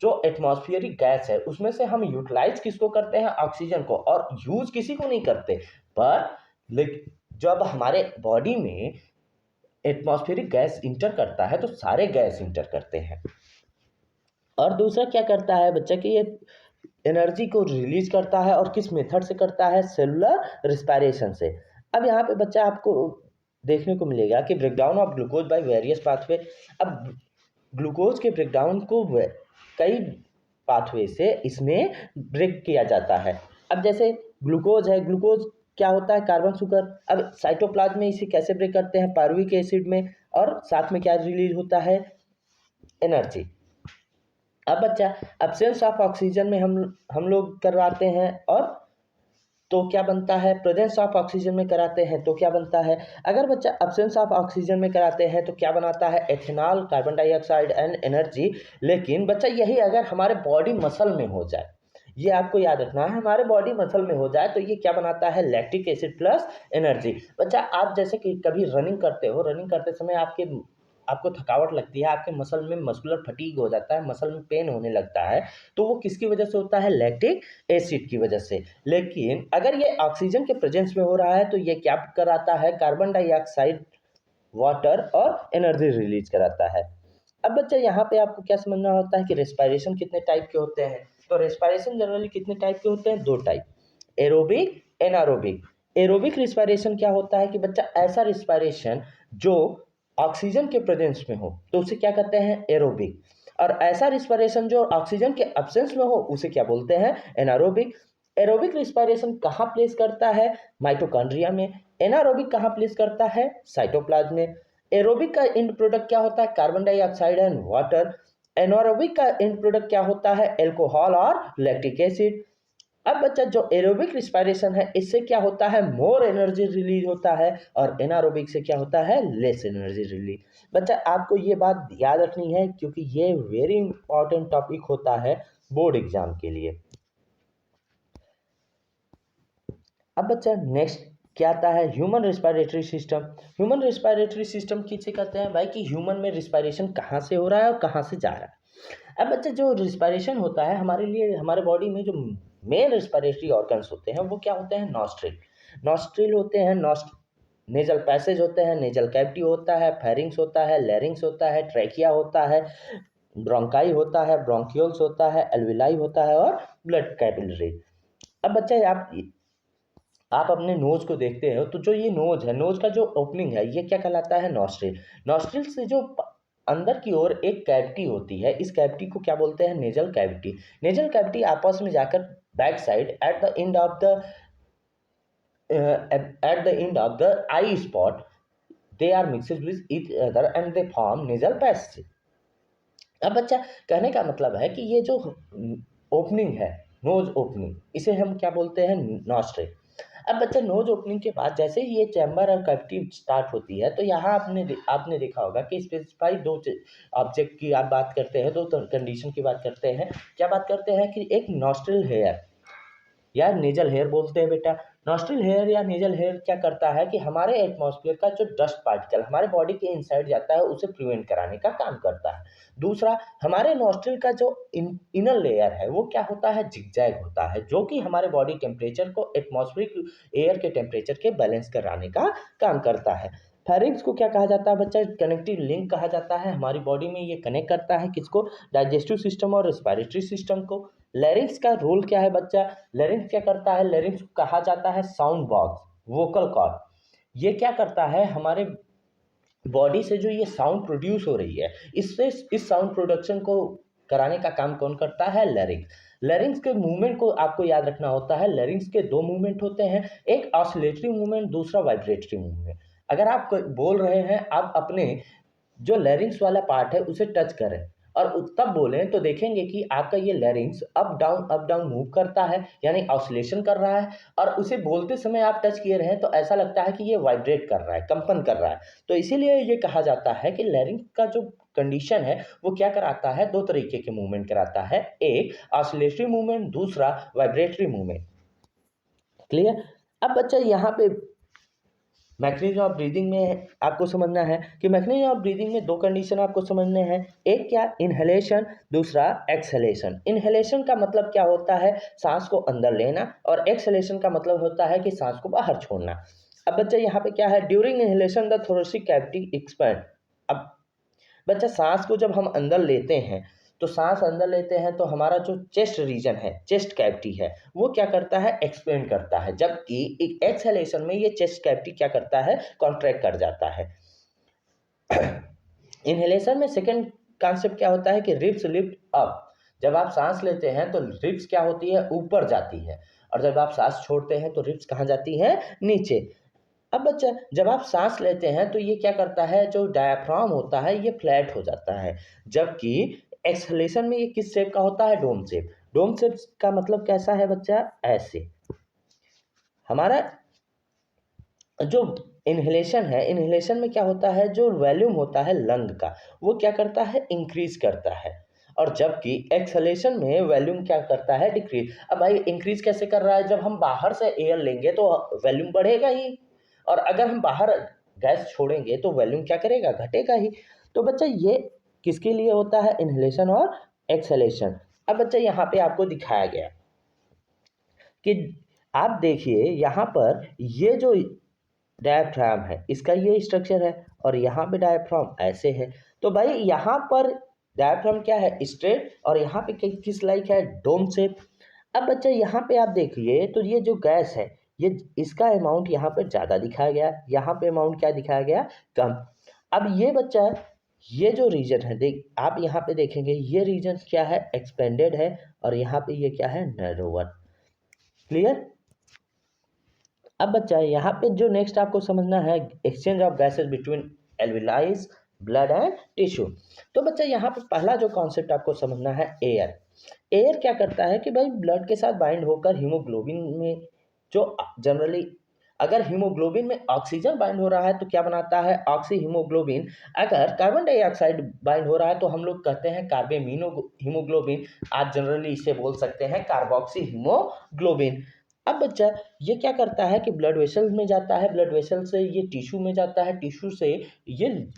जो एटमॉस्फेरिक गैस है उसमें से हम यूटिलाइज किसको करते हैं, ऑक्सीजन को, और यूज किसी को नहीं करते। पर लेकिन जब हमारे बॉडी में एटमॉस्फेरिक गैस इंटर करता है तो सारे गैस इंटर करते हैं। और दूसरा क्या करता है बच्चा कि ये एनर्जी को रिलीज करता है, और किस मेथड से करता है, सेलुलर रिस्पायरेशन से। अब यहाँ पे बच्चा आपको देखने को मिलेगा कि breakdown of glucose by various pathway. अब ग्लूकोज के ब्रेकडाउन को कई पाथवे से इसमें ब्रेक किया जाता है। अब जैसे ग्लूकोज है, ग्लूकोज क्या होता है, कार्बन शुगर। अब साइटोप्लाज्म में इसे कैसे ब्रेक करते हैं, पायरुविक एसिड में, और साथ में क्या रिलीज होता है, एनर्जी। अब बच्चा एब्सेंस ऑफ ऑक्सीजन में हम लोग करवाते हैं, और तो क्या बनता है, प्रेजेंस ऑफ ऑक्सीजन में कराते हैं तो क्या बनता है। अगर बच्चा एब्सेंस ऑफ ऑक्सीजन में कराते हैं तो क्या बनाता है, ethanol, carbon dioxide and energy. लेकिन बच्चा यही अगर हमारे बॉडी मसल में हो जाए, ये आपको याद रखना है, हमारे बॉडी मसल में हो जाए तो ये क्या बनाता है, लैक्टिक एसिड प्लस एनर्जी। बच्चा आप जैसे कि कभी रनिंग करते हो, रनिंग करते समय आपको थकावट लगती है, आपके मसल में मस्कुलर फटीग हो जाता है, मसल में पेन होने लगता है, तो वो किसकी वजह से होता है, लैक्टिक एसिड की वजह से। लेकिन अगर ये ऑक्सीजन के प्रेजेंस में हो रहा है तो ये क्या कराता है, कार्बन डाइऑक्साइड, वाटर और एनर्जी रिलीज कराता है। अब बच्चा यहाँ पे आपको क्या समझना होता है कि रेस्पायरेशन कितने टाइप के होते हैं। तो रेस्पायरेशन जनरली कितने टाइप के होते हैं, दो type, aerobic, anaerobic. Aerobic respiration क्या होता है कि बच्चा ऐसा रिस्पायरेशन जो ऑक्सीजन के प्रेजेंस में हो तो उसे क्या कहते हैं, एरोबिक। और ऐसा रिस्पायरेशन जो ऑक्सीजन के एब्सेंस में हो उसे क्या बोलते हैं, एनारोबिक। एरोबिक रिस्पायरेशन कहाँ प्लेस करता है, माइटोकॉन्ड्रिया में। एनारोबिक कहाँ प्लेस करता है, साइटोप्लाज्म में। एरोबिक का एंड प्रोडक्ट क्या होता है, carbon dioxide and water. Anaerobic का एंड प्रोडक्ट क्या होता है, एल्कोहल और लैक्टिक एसिड। अब बच्चा जो एरोबिक रिस्पायरेशन है इससे क्या होता है, मोर एनर्जी रिलीज होता है, और एनारोबिक से क्या होता है, लेस एनर्जी रिलीज। बच्चा आपको ये बात याद रखनी है क्योंकि ये वेरी इंपॉर्टेंट टॉपिक होता है बोर्ड एग्जाम के लिए। अब बच्चा नेक्स्ट क्या आता है, human respiratory system. Human respiratory system किसे कहते हैं भाई, कि ह्यूमन में रिस्पायरेशन कहाँ से हो रहा है और कहाँ से जा रहा है। अब बच्चा जो रिस्पायरेशन होता है हमारे लिए, हमारे बॉडी में जो मेन रिस्पायरेटरी ऑर्गन्स होते हैं वो क्या होते हैं, नॉस्ट्रिल। नॉस्ट्रिल होते हैं, नेजल पैसेज होते हैं, नेजल कैविटी होता है, फेरिंग्स होता है, लैरिंग्स होता है, ट्रैकिया होता है, ब्रोंकाई होता है, ब्रोंकियोल्स होता है, एल्विलाई होता है, और ब्लड कैपिलरी। अब बच्चा आप अपने नोज को देखते हो तो जो ये नोज है, नोज का जो ओपनिंग है ये क्या कहलाता है, नॉस्ट्रिल। नॉस्ट्रिल से जो अंदर की ओर एक कैविटी होती है, इस कैविटी को क्या बोलते हैं, नेजल कैविटी। नेजल कैविटी आपस में जाकर back side at the end of the eye spot they are mixed with each other and they form nasal passage. अब बच्चा कहने का मतलब है कि ये जो ओपनिंग है, नोज ओपनिंग, इसे हम क्या बोलते हैं, नॉस्ट्रिल। अब बच्चा नोज ओपनिंग के बाद जैसे ही ये चैम्बर और कैविटी स्टार्ट होती है तो यहाँ आपने देखा होगा कि स्पेसिफाई दो ऑब्जेक्ट की आप बात करते हैं, दो कंडीशन की बात करते हैं। क्या बात करते हैं कि एक नॉस्ट्रिल हेयर या नेजल हेयर बोलते हैं बेटा। नॉस्ट्रिल हेयर या नेजल हेयर क्या करता है कि हमारे एटमॉस्फेयर का जो डस्ट पार्टिकल हमारे बॉडी के इनसाइड जाता है उसे प्रिवेंट कराने का काम करता है। दूसरा, हमारे नॉस्ट्रिल का जो इनर लेयर है वो क्या होता है, जिगजैग होता है, जो कि हमारे बॉडी टेम्परेचर को एटमॉस्फेरिक एयर के टेम्परेचर के बैलेंस कराने का काम करता है। फेरिंग्स को क्या कहा जाता है बच्चा, कनेक्टिव लिंक कहा जाता है। हमारी बॉडी में ये कनेक्ट करता है किसको, डाइजेस्टिव सिस्टम और रेस्पिरेटरी सिस्टम को। लैरिंक्स का रोल क्या है बच्चा, लैरिंक्स क्या करता है, लैरिंक्स को कहा जाता है साउंड बॉक्स, वोकल कॉर्ड। ये क्या करता है, हमारे बॉडी से जो ये साउंड प्रोड्यूस हो रही है इससे इस साउंड प्रोडक्शन को कराने का काम कौन करता है, लैरिंक्स। लैरिंक्स के मूवमेंट को आपको याद रखना होता है। लैरिंक्स के दो मूवमेंट होते हैं, एक ऑसिलेटरी मूवमेंट, दूसरा वाइब्रेटरी मूवमेंट। अगर आप बोल रहे हैं, आप अपने जो लैरिंग्स वाला पार्ट है उसे टच करें और तब बोलें तो देखेंगे कि आपका ये लैरिंग्स अप डाउन मूव करता है, यानी ऑसिलेशन कर रहा है। और उसे बोलते समय आप टच किए रहें तो ऐसा लगता है कि ये वाइब्रेट कर रहा है, कंपन कर रहा है। तो इसीलिए ये कहा जाता है कि लैरिंग का जो कंडीशन है वो क्या कराता है, दो तरीके के मूवमेंट कराता है, एक ऑसिलेटरी मूवमेंट, दूसरा वाइब्रेटरी मूवमेंट। क्लियर। अब बच्चा यहाँ पे मैकेनिज्म ऑफ ब्रीदिंग में आपको समझना है कि मैकेनिज्म ऑफ ब्रीदिंग में दो कंडीशन आपको समझने हैं, एक क्या, इनहेलेशन, दूसरा एक्सहेलेशन। इनहेलेशन का मतलब क्या होता है, सांस को अंदर लेना, और एक्सहेलेशन का मतलब होता है कि सांस को बाहर छोड़ना। अब बच्चा यहाँ पे क्या है, during inhalation the thoracic cavity expand. अब बच्चा सांस को जब हम अंदर लेते हैं तो सांस अंदर लेते हैं तो हमारा जो चेस्ट रीजन है, चेस्ट कैविटी है, वो क्या करता है, एक्सपेंड करता है, जबकि एक एक्सहेलेशन में ये चेस्ट कैविटी क्या करता है, कॉन्ट्रैक्ट कर जाता है। इनहेलेशन में सेकेंड कॉन्सेप्ट क्या होता है कि रिब्स लिफ्ट अप। जब आप सांस लेते हैं तो रिब्स क्या होती है, ऊपर जाती है, और जब आप सांस छोड़ते हैं तो रिब्स कहाँ जाती है, नीचे। अब बच्चा जब आप सांस लेते हैं तो ये क्या करता है, जो डायाफ्राम होता है ये फ्लैट हो जाता है, जबकि एक्सहेलेशन में ये किस शेप का होता है, डोम शेप। डोम शेप का मतलब कैसा है बच्चा, ऐसे। हमारा जो इनहेलेशन है, इनहेलेशन में क्या होता है, जो वॉल्यूम होता है लंग का वो क्या करता है, इंक्रीज करता है, और जबकि एक्सहेलेशन में वॉल्यूम क्या करता है, डिक्रीज। अब भाई इंक्रीज कैसे कर रहा है, जब हम बाहर से एयर लेंगे तो वॉल्यूम बढ़ेगा ही, और अगर हम बाहर गैस छोड़ेंगे तो वॉल्यूम क्या करेगा, घटेगा ही। तो बच्चा ये किसके लिए होता है, इनहेलेशन और एक्सहेलेशन। अब बच्चा यहाँ पे आपको दिखाया गया कि आप देखिए यहाँ पर ये जो डायफ्राम है इसका ये स्ट्रक्चर है, और यहाँ पे डायफ्राम ऐसे है। तो भाई यहाँ पर डायफ्राम क्या है, स्ट्रेट, और यहाँ पे किस लाइक है, डोम शेप। अब बच्चा यहाँ पे आप देखिए तो ये जो गैस है, ये इसका अमाउंट यहाँ पर ज़्यादा दिखाया गया, यहाँ पे अमाउंट क्या दिखाया गया, कम। अब ये बच्चा ये जो रीजन है, देख आप यहाँ पे देखेंगे ये रीजन क्या है, एक्सपेंडेड है, और यहाँ पे ये क्या है, नैरोवर। क्लियर। अब बच्चा यहाँ पे जो नेक्स्ट आपको समझना है, exchange of gases between alveoli, blood and tissue. तो बच्चा यहाँ पे पहला जो कॉन्सेप्ट आपको समझना है, एयर। एयर क्या करता है कि भाई ब्लड के साथ बाइंड होकर हीमोग्लोबिन में, जो जनरली अगर हीमोग्लोबिन में ऑक्सीजन बाइंड हो रहा है तो क्या बनाता है, ऑक्सी हीमोग्लोबिन। अगर कार्बन डाइऑक्साइड बाइंड हो रहा है तो हम लोग कहते हैं कार्बेमिनो हीमोग्लोबिन। आज जनरली इसे बोल सकते हैं कार्बोक्सी हीमोग्लोबिन। अब बच्चा ये क्या करता है कि ब्लड वेसल में जाता है, ब्लड वेसल से ये टिश्यू में जाता है, टिश्यू से ये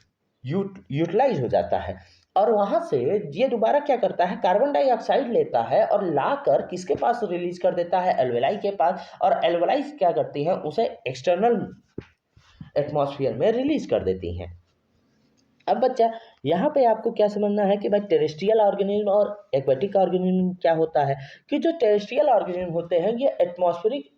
यूटिलाइज हो जाता है, और वहाँ से ये दोबारा क्या करता है, कार्बन डाइऑक्साइड लेता है और लाकर किसके पास रिलीज कर देता है, एल्वेलाई के पास, और एल्वेलाई क्या करती हैं, उसे एक्सटर्नल एटमॉस्फेयर में रिलीज कर देती हैं। अब बच्चा यहाँ पे आपको क्या समझना है कि भाई टेरेस्ट्रियल ऑर्गेनिज्म और एक्वेटिक ऑर्गेनिज्म क्या होता है, कि जो टेरेस्ट्रियल ऑर्गेनिज्म होते हैं ये एटमॉस्फेरिक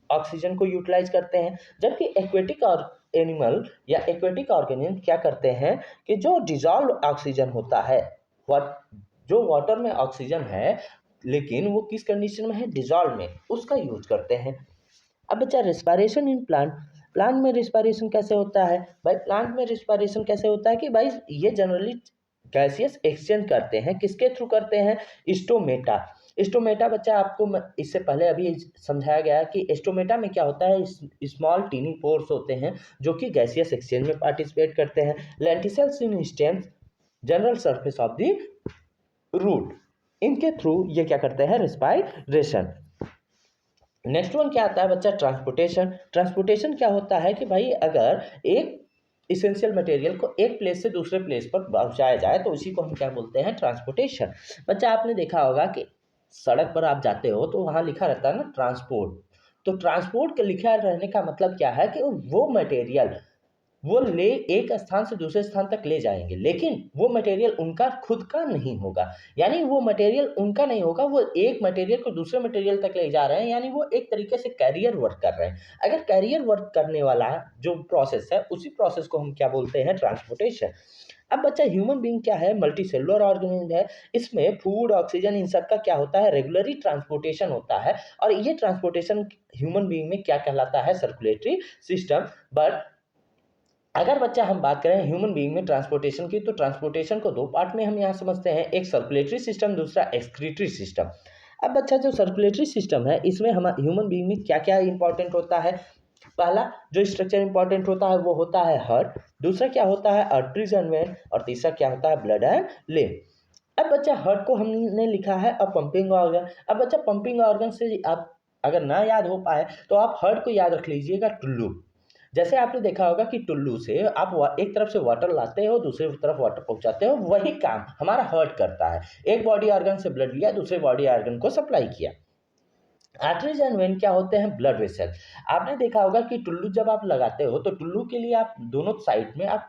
ऑक्सीजन को यूटिलाइज करते हैं, जबकि एक्वेटिक और एनिमल या एक्वेटिक ऑर्गेनिज्म क्या करते हैं कि जो डिजॉल्व ऑक्सीजन होता है, वट जो वाटर में ऑक्सीजन है लेकिन वो किस कंडीशन में है, डिजॉल्व में, उसका यूज करते हैं। अब बच्चा रिस्पायरेशन इन प्लांट, प्लांट में रिस्पायरेशन कैसे होता है, भाई प्लांट में रिस्पायरेशन कैसे होता है कि भाई ये जनरली गैसियस एक्सचेंज करते हैं, किसके थ्रू करते हैं, स्टोमेटा। स्टोमेटा बच्चा आपको इससे पहले अभी समझाया गया कि स्टोमेटा में क्या होता है, स्मॉल टीनी पोर्स होते हैं जो कि गैसियस एक्सचेंज में पार्टिसिपेट करते हैं। Lenticels in stems, general surface of the root, इनके थ्रू ये क्या करते हैं, रिस्पायरेशन। नेक्स्ट वन क्या आता है बच्चा, ट्रांसपोर्टेशन। ट्रांसपोर्टेशन क्या होता है कि भाई अगर एक इसेंशियल मटेरियल को एक प्लेस से दूसरे प्लेस पर पहुंचाया जाए तो उसी को हम क्या बोलते हैं, ट्रांसपोर्टेशन। बच्चा आपने देखा होगा कि सड़क पर आप जाते हो तो वहाँ लिखा रहता है ना ट्रांसपोर्ट। तो ट्रांसपोर्ट के लिखा रहने का मतलब क्या है कि वो मटेरियल वो ले एक स्थान से दूसरे स्थान तक ले जाएंगे, लेकिन वो मटेरियल उनका खुद का नहीं होगा, यानी वो मटेरियल उनका नहीं होगा, वो एक मटेरियल को दूसरे मटेरियल तक ले जा रहे हैं, यानी वो एक तरीके से कैरियर वर्क कर रहे हैं। अगर कैरियर वर्क करने वाला जो प्रोसेस है उसी प्रोसेस को हम क्या बोलते हैं, ट्रांसपोर्टेशन। अब बच्चा ह्यूमन बींग क्या है, मल्टी सेलुलर ऑर्गेनिज्म है, इसमें फूड ऑक्सीजन इन सब का क्या होता है, रेगुलरली ट्रांसपोर्टेशन होता है, और ये ट्रांसपोर्टेशन ह्यूमन बींग में क्या कहलाता है, सर्कुलेटरी सिस्टम। बट अगर बच्चा हम बात करें ह्यूमन बीइंग में ट्रांसपोर्टेशन की, तो ट्रांसपोर्टेशन को दो पार्ट में हम यहाँ समझते हैं, एक सर्कुलेटरी सिस्टम, दूसरा एक्सक्रीटरी सिस्टम। अब बच्चा जो सर्कुलेटरी सिस्टम है, इसमें हम ह्यूमन बीइंग में क्या क्या इंपॉर्टेंट होता है। पहला जो स्ट्रक्चर इंपॉर्टेंट होता है वो होता है हार्ट, दूसरा क्या होता है आर्टरीज एंड वेन, और तीसरा क्या होता है ब्लड एंड लिम्फ। अब बच्चा हार्ट को हमने लिखा है अ पंपिंग ऑर्गन। अब बच्चा पंपिंग ऑर्गन से आप अगर ना याद हो पाए तो आप हार्ट को याद रख लीजिएगा टुल्लू। जैसे आपने देखा होगा कि टुल्लू से आप एक तरफ से वाटर लाते हो, दूसरी तरफ वाटर पहुंचाते हो, वही काम हमारा हार्ट करता है। एक बॉडी ऑर्गन से ब्लड लिया, दूसरे बॉडी ऑर्गन को सप्लाई किया। आर्टरीज एंड वेन क्या होते हैं, ब्लड वेसल। आपने देखा होगा कि टुल्लू जब आप लगाते हो तो टुल्लू के लिए आप दोनों साइड में आप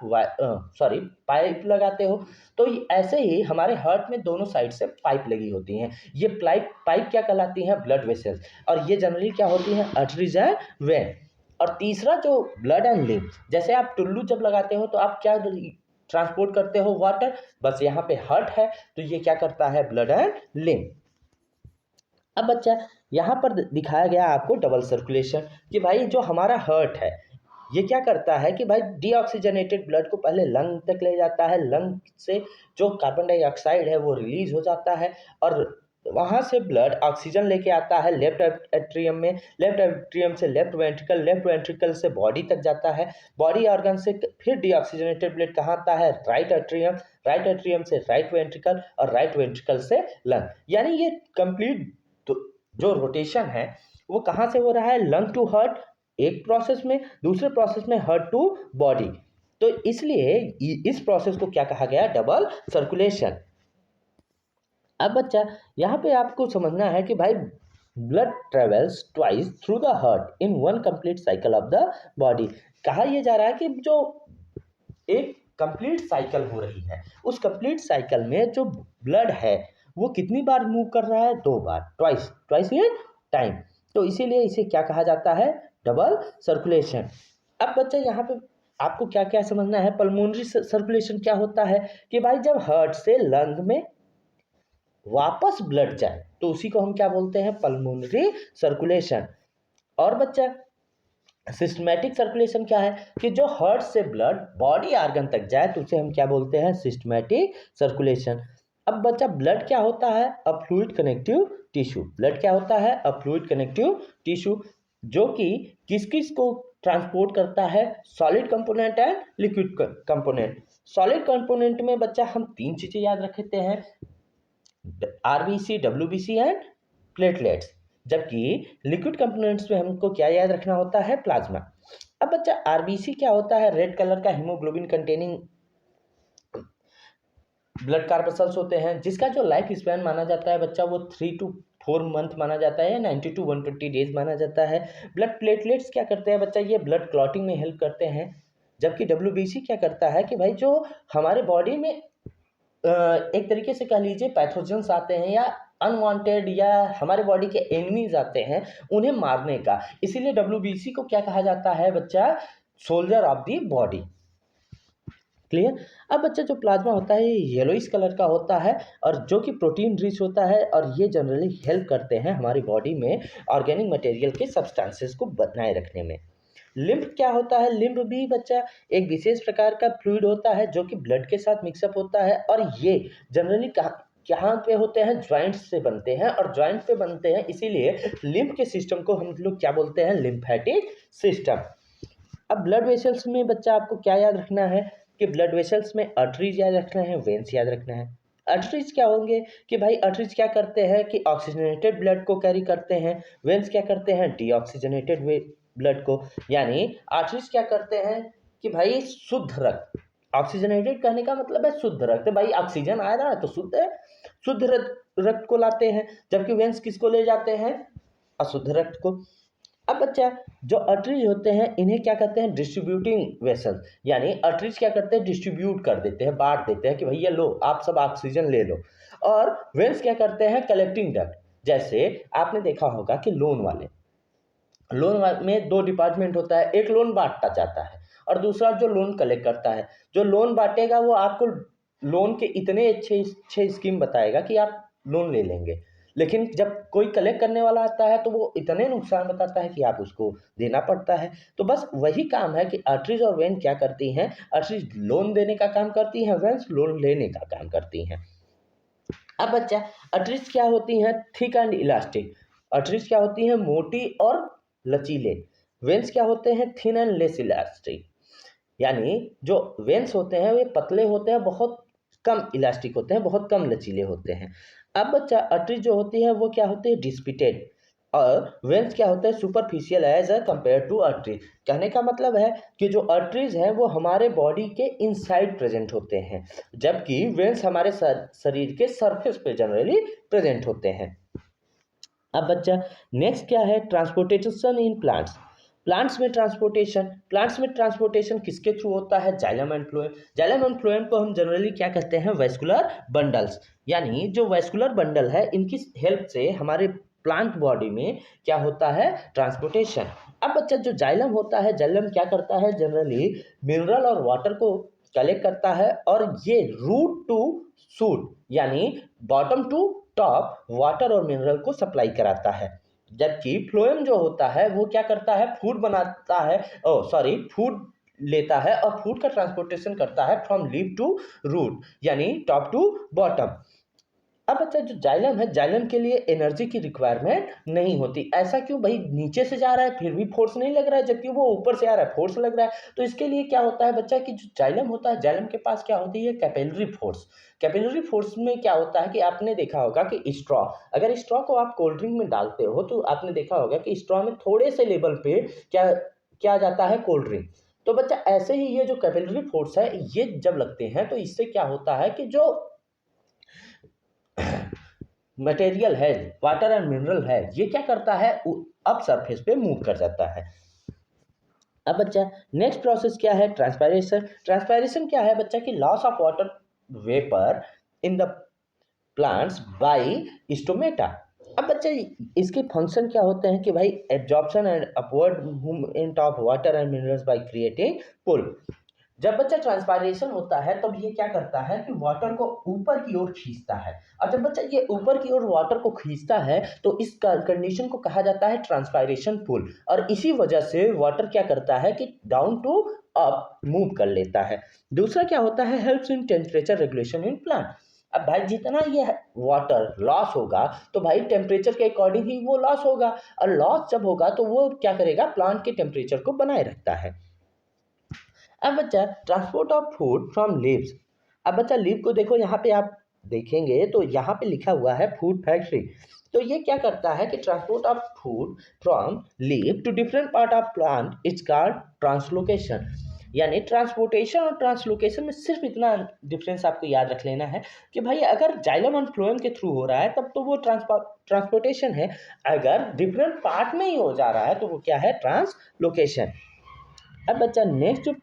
पाइप लगाते हो। तो ऐसे ही हमारे हार्ट में दोनों साइड से पाइप लगी होती हैं। ये पाइप क्या कहलाती हैं, ब्लड वेसल, और ये जनरली क्या होती हैं, आर्टरीज एंड वेन। और तीसरा जो ब्लड एंड लिम्फ, जैसे आप टुल्लू जब लगाते हो तो आप क्या ट्रांसपोर्ट करते हो, वाटर। बस यहाँ पे हार्ट है तो ये क्या करता है, ब्लड एंड लिम्फ। अब बच्चा यहाँ पर दिखाया गया आपको डबल सर्कुलेशन, कि भाई जो हमारा हार्ट है ये क्या करता है कि भाई डीऑक्सीजनेटेड ब्लड को पहले लंग तक ले जाता है, लंग से जो कार्बन डाइऑक्साइड है वो रिलीज हो जाता है, और वहाँ से ब्लड ऑक्सीजन लेके आता है लेफ्ट एट्रियम में, लेफ्ट एट्रियम से लेफ्ट वेंट्रिकल, लेफ्ट वेंट्रिकल से बॉडी तक जाता है, बॉडी ऑर्गन से फिर डीऑक्सीजनेटेड ब्लड कहाँ आता है, राइट एट्रियम, राइट एट्रियम से राइट वेंट्रिकल, और राइट वेंट्रिकल से लंग। यानी ये कंप्लीट जो रोटेशन है वो कहाँ से हो रहा है, लंग टू हार्ट एक प्रोसेस में, दूसरे प्रोसेस में हार्ट टू बॉडी। तो इसलिए इस प्रोसेस को क्या कहा गया, डबल सर्कुलेशन। अब बच्चा यहाँ पे आपको समझना है कि भाई blood travels twice through the heart in one complete cycle of the body. कहा यह जा रहा है कि जो एक कंप्लीट साइकिल हो रही है, उस कंप्लीट साइकिल में जो ब्लड है वो कितनी बार मूव कर रहा है, दो बार, ट्वाइस, ट्वाइस इन टाइम। तो इसीलिए इसे क्या कहा जाता है, डबल सर्कुलेशन। अब बच्चा यहाँ पे आपको क्या क्या समझना है, पल्मोनरी सर्कुलेशन क्या होता है, कि भाई जब हार्ट से लंग में वापस ब्लड जाए तो उसी को हम क्या बोलते हैं, पल्मोनरी सर्कुलेशन। और बच्चा सिस्टमैटिक सर्कुलेशन क्या है, कि जो हार्ट से ब्लड बॉडी ऑर्गन तक जाए तो उसे हम क्या बोलते हैं, सिस्टमैटिक सर्कुलेशन। अब बच्चा ब्लड क्या होता है, अ फ्लूइड कनेक्टिव टिश्यू। ब्लड क्या होता है, अ फ्लूइड कनेक्टिव टिश्यू, जो कि किस किस को ट्रांसपोर्ट करता है, solid component and liquid component. Solid component में बच्चा हम तीन चीजें याद रखते हैं, आरबीसी, डब्ल्यूबीसी एंड प्लेटलेट्स। जबकि लिक्विड कंपोनेंट्स में हमको क्या याद रखना होता है, प्लाज्मा। अब बच्चा आरबीसी क्या होता है, रेड कलर का हीमोग्लोबिन कंटेनिंग ब्लड कार्पसल्स होते हैं, जिसका जो लाइफ स्पैन माना जाता है बच्चा वो 3 to 4 मंथ माना जाता है, 90 to 120 डेज माना जाता है। ब्लड प्लेटलेट्स क्या करते हैं बच्चा, ये ब्लड क्लॉटिंग में हेल्प करते हैं। जबकि डब्ल्यूबीसी क्या करता है कि भाई जो हमारे बॉडी में एक तरीके से कह लीजिए पैथोजेंस आते हैं या अनवांटेड या हमारे बॉडी के एनिमीज आते हैं, उन्हें मारने का। इसीलिए डब्ल्यूबीसी को क्या कहा जाता है बच्चा, soldier of the body. Clear. अब बच्चा जो प्लाज्मा होता है ये येलोइश कलर का होता है, और जो कि प्रोटीन रिच होता है, और ये जनरली हेल्प करते हैं हमारी बॉडी में ऑर्गेनिक मटेरियल के सब्सटेंसेस को बनाए रखने में। लिम्फ क्या होता है, लिम्फ भी बच्चा एक विशेष प्रकार का फ्लूइड होता है जो कि ब्लड के साथ मिक्सअप होता है, और ये जनरली कहाँ पे होते हैं, ज्वाइंट्स से बनते हैं, और ज्वाइंट पे बनते हैं इसीलिए लिम्फ के सिस्टम को हम लोग क्या बोलते हैं, लिम्फेटिक सिस्टम। अब ब्लड वेसल्स में बच्चा आपको क्या याद रखना है, कि ब्लड वेसल्स में आर्टरीज याद रखना है, वेन्स याद रखना है। आर्टरीज क्या होंगे, कि भाई आर्टरीज क्या करते हैं कि ऑक्सीजनेटेड ब्लड को कैरी करते हैं, वेन्स क्या करते हैं, डीऑक्सीजनेटेड ब्लड को। यानी आर्टरीज क्या करते हैं कि भाई शुद्ध रक्त, ऑक्सीजनेटेड कहने का मतलब है शुद्ध रक्त, भाई ऑक्सीजन आ रहा है तो शुद्ध है, शुद्ध रक्त को लाते हैं। जबकि वेन्स किसको ले जाते हैं, अशुद्ध रक्त को। अब बच्चा जो आर्टरीज होते हैं इन्हें क्या कहते हैं, डिस्ट्रीब्यूटिंग वेसल्स। यानी आर्टरीज क्या करते हैं, डिस्ट्रीब्यूट कर देते हैं, बांट देते हैं कि भैया लो आप सब ऑक्सीजन ले लो। और वेन्स क्या करते हैं, कलेक्टिंग डक्ट। जैसे आपने देखा होगा कि लोन में दो डिपार्टमेंट होता है, एक लोन बांटता जाता है और दूसरा जो लोन कलेक्ट करता है। जो लोन बांटेगा वो आपको लोन के इतने अच्छे अच्छे स्कीम बताएगा कि आप लोन ले लेंगे, लेकिन जब कोई कलेक्ट करने वाला आता है तो वो इतने नुकसान बताता है कि आप उसको देना पड़ता है। तो बस वही काम है कि आर्टरीज और वेन क्या करती हैं, आर्टरीज लोन देने का काम करती हैं, वेन्स लोन लेने का काम करती हैं। अब बच्चा, आर्टरीज क्या होती हैं, थिक एंड इलास्टिक। आर्टरीज क्या होती हैं, मोटी और लचीले। वेन्स क्या होते हैं, थिन एंड लेस इलास्टिक। यानी जो वेन्स होते हैं वे पतले होते हैं, बहुत कम इलास्टिक होते हैं, बहुत कम लचीले होते हैं। अब बच्चा, आर्टरी जो होती है वो क्या होती है, डिस्पिटेड, और वेन्स क्या होता है, superficial as a compare to artery. कहने का मतलब है कि जो आर्टरीज हैं वो हमारे बॉडी के इनसाइड प्रेजेंट होते हैं, जबकि वेन्स हमारे शरीर के सरफेस पे जनरली प्रेजेंट होते हैं। अब बच्चा, नेक्स्ट क्या है, ट्रांसपोर्टेशन इन प्लांट्स। प्लांट्स में ट्रांसपोर्टेशन किसके थ्रू होता है, xylem and phloem. Xylem and phloem को हम जनरली क्या कहते हैं, वैस्कुलर बंडल्स। यानी जो वैस्कुलर बंडल है इनकी हेल्प से हमारे प्लांट बॉडी में क्या होता है, ट्रांसपोर्टेशन। अब बच्चा, जो जाइलम होता है, जाइलम क्या करता है, जनरली मिनरल और वाटर को कलेक्ट करता है और ये रूट टू शूट यानी बॉटम टू टॉप वाटर और मिनरल को सप्लाई कराता है। जबकि फ्लोएम जो होता है वो क्या करता है, फूड बनाता है, फूड लेता है और फूड का ट्रांसपोर्टेशन करता है फ्रॉम लीफ टू रूट यानी टॉप टू बॉटम। अब बच्चा, जो जाइलम है, जाइलम के लिए एनर्जी की रिक्वायरमेंट नहीं होती। ऐसा क्यों भाई, नीचे से जा रहा है फिर भी फोर्स नहीं लग रहा है, जबकि वो ऊपर से आ रहा है फोर्स लग रहा है। तो इसके लिए क्या होता है बच्चा, कि जो जाइलम होता है, जाइलम के पास क्या होती है, कैपिलरी फोर्स। कैपिलरी फोर्स में क्या होता है कि आपने देखा होगा कि स्ट्रॉ, अगर स्ट्रॉ को आप कोल्ड ड्रिंक में डालते हो तो आपने देखा होगा कि स्ट्रॉ में थोड़े से लेवल पे क्या क्या जाता है, कोल्ड ड्रिंक। तो बच्चा, ऐसे ही ये जो कैपिलरी फोर्स है ये जब लगते हैं तो इससे क्या होता है कि जो मटेरियल है, वाटर एंड मिनरल है, ये क्या करता है, अब सरफेस पे मूव कर जाता है। अब बच्चा, नेक्स्ट प्रोसेस क्या है, ट्रांसपायरेशन। ट्रांसपायरेशन क्या है बच्चा, कि loss of water vapour in the plants by stomata. अब बच्चा, इसके फंक्शन क्या होते हैं कि भाई, absorption and upward movement of water and minerals by creating pull. जब बच्चा ट्रांसपायरेशन होता है तब ये क्या करता है कि वाटर को ऊपर की ओर खींचता है, और जब बच्चा ये ऊपर की ओर वाटर को खींचता है तो इस कंडीशन को कहा जाता है ट्रांसपायरेशन पुल। और इसी वजह से वाटर क्या करता है कि डाउन टू अप मूव कर लेता है। दूसरा क्या होता है, helps in temperature regulation in plant. अब भाई, जितना ये वाटर लॉस होगा तो भाई टेम्परेचर के अकॉर्डिंग ही वो लॉस होगा, और लॉस जब होगा तो वो क्या करेगा, प्लांट के टेम्परेचर को बनाए रखता है। अब बच्चा, transport of food from leaves. अब बच्चा, लीव को देखो, यहाँ पे आप देखेंगे तो यहाँ पे लिखा हुआ है फूड फैक्ट्री। तो ये क्या करता है कि transport of food from leave to different part of plant it's called translocation. यानी ट्रांसपोर्टेशन और ट्रांसलोकेशन में सिर्फ इतना डिफरेंस आपको याद रख लेना है कि भाई, अगर जाइलम और फ्लोएम के थ्रू हो रहा है तब तो वो ट्रांसपोर्टेशन है, अगर डिफरेंट पार्ट में ही हो जा रहा है तो वो क्या है, ट्रांसलोकेशन। अब बच्चा, नेक्स्ट जो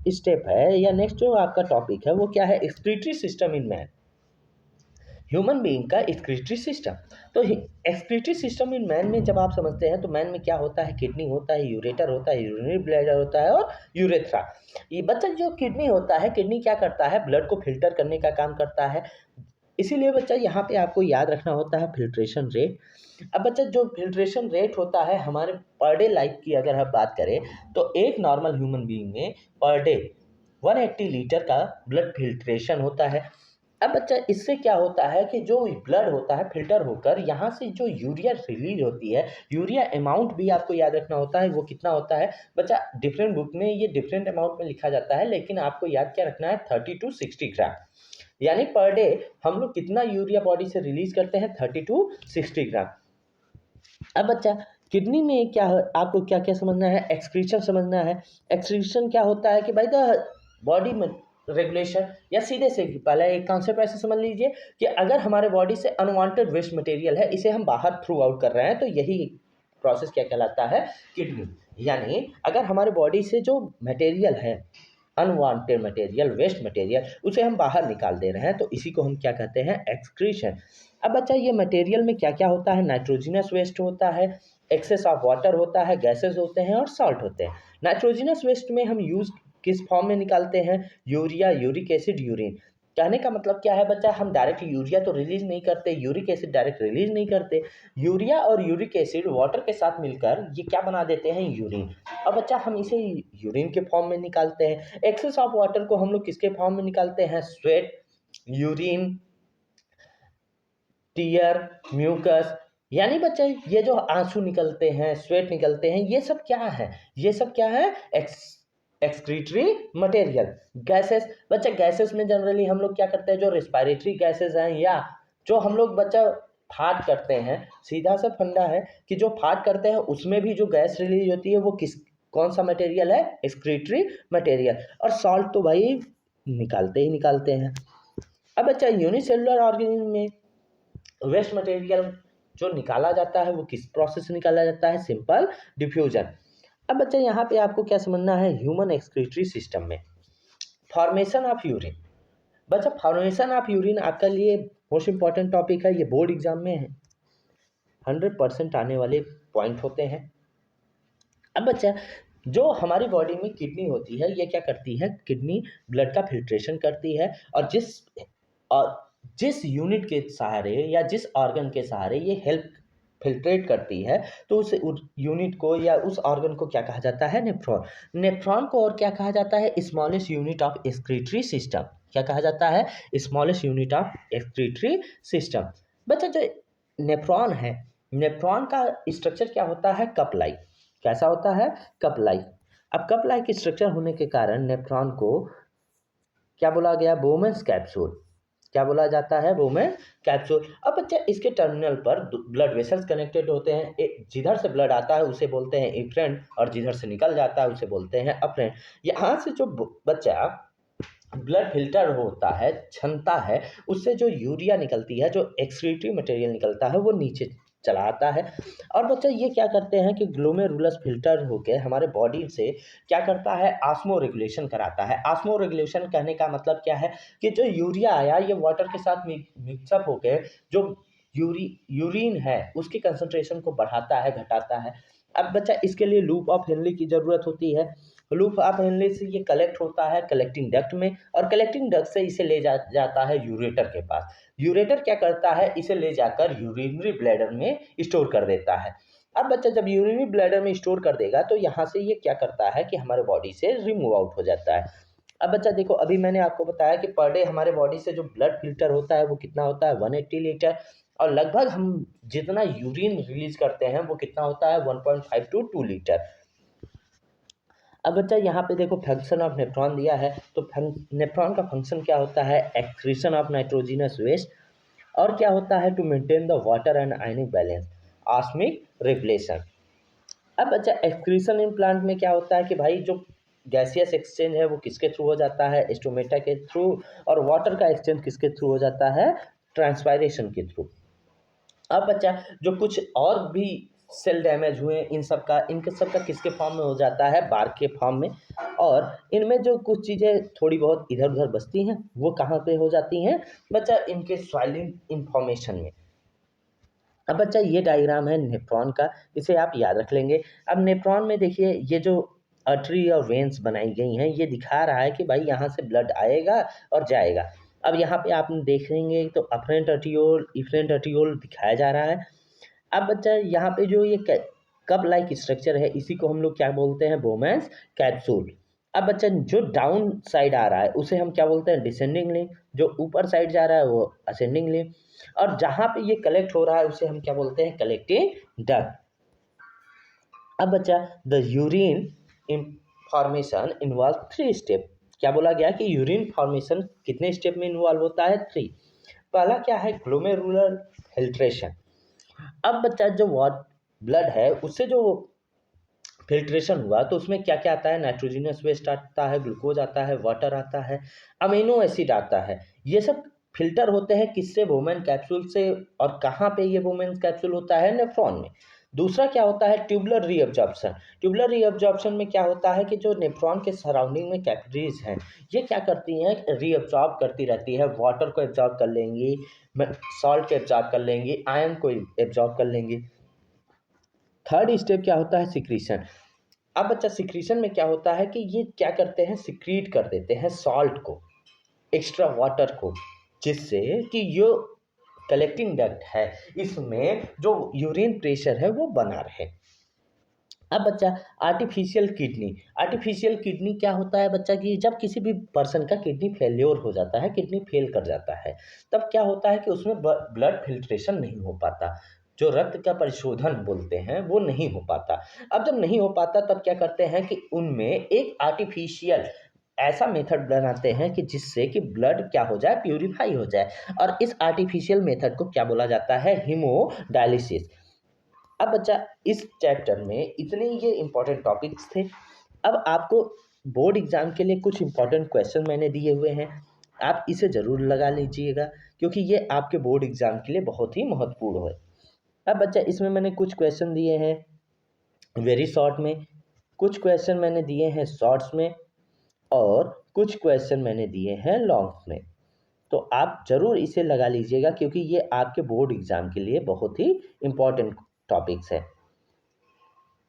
स्टेप है या नेक्स्ट जो आपका टॉपिक है वो क्या है, excretory system in man. Human being का एक्सक्रीटरी सिस्टम। तो एक्सक्रीटरी सिस्टम इन मैन में जब आप समझते हैं तो मैन में क्या होता है, किडनी होता है, यूरेटर होता है, यूरिनरी ब्लैडर होता है और यूरेथ्रा। ये बच्चा, जो किडनी होता है, किडनी क्या करता है, ब्लड को फिल्टर करने का काम करता है। इसीलिए बच्चा, यहाँ पे आपको याद रखना होता है फिल्ट्रेशन रेट। अब बच्चा, जो फिल्ट्रेशन रेट होता है हमारे पर डे लाइफ की अगर हम बात करें तो एक नॉर्मल ह्यूमन बीइंग में पर डे 180 लीटर का ब्लड फिल्ट्रेशन होता है। अब बच्चा, इससे क्या होता है कि जो ब्लड होता है फिल्टर होकर यहाँ से जो यूरिया रिलीज होती है, यूरिया अमाउंट भी आपको याद रखना होता है, वो कितना होता है बच्चा, डिफरेंट बुक में ये डिफरेंट अमाउंट में लिखा जाता है, लेकिन आपको याद क्या रखना है, 30 to 60 ग्राम। यानी पर डे हम लोग कितना यूरिया बॉडी से रिलीज करते हैं, 30 to 60 ग्राम। अब बच्चा, किडनी में क्या है, आपको क्या क्या समझना है, एक्सक्रीशन समझना है। एक्सक्रीशन क्या होता है कि भाई, द बॉडी में रेगुलेशन, या सीधे से पहले एक कॉन्सेप्ट ऐसे समझ लीजिए कि अगर हमारे बॉडी से अनवांटेड वेस्ट मटेरियल है, इसे हम बाहर थ्रू आउट कर रहे हैं, तो यही प्रोसेस क्या कहलाता है, किडनी। यानी अगर हमारे बॉडी से जो मटेरियल है, अनवांटेड मटेरियल, वेस्ट मटेरियल, उसे हम बाहर निकाल दे रहे हैं, तो इसी को हम क्या कहते हैं, एक्सक्रीशन। अब बच्चा, ये मटेरियल में क्या क्या होता है, नाइट्रोजिनस वेस्ट होता है, एक्सेस ऑफ वाटर होता है, गैसेस होते हैं और सॉल्ट होते हैं। नाइट्रोजिनस वेस्ट में हम यूज किस फॉर्म में निकालते हैं, यूरिया, यूरिक एसिड, यूरिन। कहने का मतलब क्या है बच्चा, हम डायरेक्ट यूरिया तो रिलीज नहीं करते, यूरिक एसिड डायरेक्ट रिलीज नहीं करते। यूरिया और यूरिक एसिड वाटर के साथ मिलकर ये क्या बना देते हैं, यूरिन। अब बच्चा हम इसे यूरिन के फॉर्म में निकालते हैं। एक्सेस ऑफ वाटर को हम लोग किसके फॉर्म में निकालते हैं, स्वेट, यूरिन, टीयर, म्यूकस। यानी बच्चा ये जो आंसू निकलते हैं, स्वेट निकलते हैं, ये सब क्या है, ये सब क्या है, एक्सक्रीटरी मटेरियल, गैसेस। बच्चा गैसेस में जनरली हम लोग क्या करते हैं, जो रिस्पायरेटरी गैसेस हैं या जो हम लोग बच्चा फाट करते हैं, सीधा सा फंडा है कि जो फाट करते हैं उसमें भी जो गैस रिलीज होती है वो कौन सा मटेरियल है, एक्सक्रीटरी मटेरियल। और सॉल्ट तो भाई निकालते ही निकालते हैं। अब बच्चा यूनिसेलुलर ऑर्गेनिज्म में वेस्ट मटेरियल जो निकाला जाता है वो किस प्रोसेस से निकाला जाता है, सिंपल डिफ्यूजन। अब बच्चा यहाँ पे आपको क्या समझना है, ह्यूमन एक्सक्रीटरी सिस्टम में फॉर्मेशन ऑफ यूरिन। बच्चा फॉर्मेशन ऑफ यूरिन आपके लिए मोस्ट इंपॉर्टेंट टॉपिक है, ये बोर्ड एग्जाम में है, 100% आने वाले पॉइंट होते हैं। अब बच्चा जो हमारी बॉडी में किडनी होती है, ये क्या करती है, किडनी ब्लड का फिल्ट्रेशन करती है, और जिस यूनिट के सहारे या जिस ऑर्गन के सहारे ये हेल्प फिल्ट्रेट करती है, तो उस यूनिट को या उस ऑर्गन को क्या कहा जाता है, नेफ्रॉन। नेफ्रॉन को और क्या कहा जाता है, smallest unit of excretory system. क्या कहा जाता है, smallest unit of excretory system. बच्चा जो नेफ्रॉन है, नेफ्रॉन का स्ट्रक्चर क्या होता है, कप लाइक। कैसा होता है, कप लाइक। अब कप लाइक स्ट्रक्चर होने के कारण नेफ्रॉन को क्या बोला गया, बोमेन्स कैप्सूल। क्या बोला जाता है, बोमेन कैप्सूल। अब बच्चा इसके टर्मिनल पर ब्लड वेसल्स कनेक्टेड होते हैं, जिधर से ब्लड आता है उसे बोलते हैं इफ्रेंट, और जिधर से निकल जाता है उसे बोलते हैं अफ्रेंट। यहाँ से जो बच्चा ब्लड फिल्टर होता है, क्षमता है, उससे जो यूरिया निकलती है, जो एक्सक्रीटरी मटेरियल निकलता है, वो नीचे चला आता है। और बच्चा ये क्या करते हैं कि ग्लोमेरुलस फिल्टर होके हमारे बॉडी से क्या करता है, ऑस्मो रेगुलेशन कराता है। ऑस्मो रेगुलेशन कहने का मतलब क्या है कि जो यूरिया आया ये वाटर के साथ मिक्सअप होके जो यूरिन है उसकी कंसंट्रेशन को बढ़ाता है, घटाता है। अब बच्चा इसके लिए लूप ऑफ हेनली की ज़रूरत होती है। लूप ऑफ हेनली से ये कलेक्ट होता है कलेक्टिंग डक्ट में, और कलेक्टिंग डक्ट से इसे ले जाता है यूरेटर के पास। यूरेटर क्या करता है, इसे ले जाकर यूरिनरी ब्लैडर में स्टोर कर देता है। अब बच्चा जब यूरिनरी ब्लैडर में स्टोर कर देगा तो यहाँ से ये क्या करता है कि हमारे बॉडी से रिमूव आउट हो जाता है। अब बच्चा देखो, अभी मैंने आपको बताया कि पर डे हमारे बॉडी से जो ब्लड फिल्टर होता है वो कितना होता है, 180 लीटर। और लगभग हम जितना यूरिन रिलीज करते हैं वो कितना होता है, 1.5 to 2 लीटर। अब बच्चा यहाँ पे देखो फंक्शन ऑफ नेफ्रॉन दिया है, तो नेफ्रॉन का फंक्शन क्या होता है, एक्सक्रीशन ऑफ नाइट्रोजिनस वेस्ट, और क्या होता है, to maintain the water and ionic balance, osmic regulation. अब बच्चा एक्सक्रीशन इन प्लांट में क्या होता है कि भाई जो गैसियस एक्सचेंज है वो किसके थ्रू हो जाता है, स्टोमेटा के थ्रू, और वाटर का एक्सचेंज किसके थ्रू हो जाता है, ट्रांसपायरेशन के थ्रू। अब बच्चा जो कुछ और भी सेल डैमेज हुए इनके सब का किसके फॉर्म में हो जाता है, बार्क के फॉर्म में। और इनमें जो कुछ चीज़ें थोड़ी बहुत इधर उधर बचती हैं वो कहाँ पे हो जाती हैं बच्चा, इनके स्वाइलिंग इन्फॉर्मेशन में। अब बच्चा ये डायग्राम है नेफ्रॉन का, इसे आप याद रख लेंगे। अब नेफ्रॉन में देखिए ये जो आर्टरी और वेन्स बनाई गई हैं ये दिखा रहा है कि भाई यहाँ से ब्लड आएगा और जाएगा। अब यहाँ पे आप देखेंगे तो अफरेंट आर्टियोल, इफरेंट आर्टियोल दिखाया जा रहा है। अब बच्चा यहाँ पे जो ये कप लाइक स्ट्रक्चर है इसी को हम लोग क्या बोलते हैं, बोमेन्स कैप्सूल। अब बच्चा जो डाउन साइड आ रहा है उसे हम क्या बोलते हैं, डिसेंडिंग लिंक। जो ऊपर साइड जा रहा है वो असेंडिंग लिंक। और जहाँ पे ये कलेक्ट हो रहा है उसे हम क्या बोलते हैं, कलेक्टिंग डक्ट। अब बच्चा the urine in formation involve 3 step. क्या बोला गया कि यूरिन फॉर्मेशन कितने स्टेप में इन्वॉल्व होता है, 3। पहला क्या है, ग्लोमेरुलर फिल्ट्रेशन। अब बच्चा जो ब्लड है उससे जो फिल्ट्रेशन हुआ तो उसमें क्या क्या आता है, नाइट्रोजनस वेस्ट आता है, ग्लूकोज आता है, वाटर आता है, अमीनो एसिड आता है। ये सब फिल्टर होते हैं किससे, वोमेन कैप्सूल से। और कहाँ पे ये वोमेन कैप्सूल होता है, नेफ्रॉन में। दूसरा क्या होता है, ट्यूबुलर रीअब्जॉर्प्शन। ट्यूबुलर रीअब्जॉर्प्शन में क्या होता है कि जो नेफ्रॉन के सराउंडिंग में कैपिलरीज हैं ये क्या करती हैं, रीअब्जॉर्ब करती रहती है, वाटर को एब्जॉर्ब कर लेंगी, सॉल्ट को एब्जॉर्ब कर लेंगी, आयरन को एब्जॉर्ब कर लेंगी। थर्ड स्टेप क्या होता है, सिक्रीशन। अब बच्चा सिक्रीशन में क्या होता है कि ये क्या करते हैं, सिक्रीट कर देते हैं सॉल्ट को। एक्स्ट्रा वाटर को, जिससे कि जो कलेक्टिंग डक्ट है इसमें जो यूरिन प्रेशर है वो बना रहे। अब बच्चा आर्टिफिशियल किडनी क्या होता है बच्चा कि जब किसी भी पर्सन का किडनी फेल्योर हो जाता है, किडनी फेल कर जाता है, तब क्या होता है कि उसमें ब्लड फिल्ट्रेशन नहीं हो पाता, जो रक्त का परिशोधन बोलते हैं वो नहीं हो पाता। अब जब नहीं हो पाता तब क्या करते हैं कि उनमें एक आर्टिफिशियल ऐसा मेथड बनाते हैं कि जिससे कि ब्लड क्या हो जाए, प्यूरिफाई हो जाए, और इस आर्टिफिशियल मेथड को क्या बोला जाता है, हीमोडायलिसिस। अब बच्चा इस चैप्टर में इतने ये इंपॉर्टेंट टॉपिक्स थे। अब आपको बोर्ड एग्जाम के लिए कुछ इंपॉर्टेंट क्वेश्चन मैंने दिए हुए हैं, आप इसे ज़रूर लगा लीजिएगा क्योंकि ये आपके बोर्ड एग्जाम के लिए बहुत ही महत्वपूर्ण है। अब बच्चा इसमें मैंने कुछ क्वेश्चन दिए हैं वेरी शॉर्ट में, कुछ क्वेश्चन मैंने दिए हैं शॉर्ट्स में, और कुछ क्वेश्चन मैंने दिए हैं लॉन्ग्स में। तो आप ज़रूर इसे लगा लीजिएगा क्योंकि ये आपके बोर्ड एग्ज़ाम के लिए बहुत ही इम्पॉर्टेंट टॉपिक्स हैं।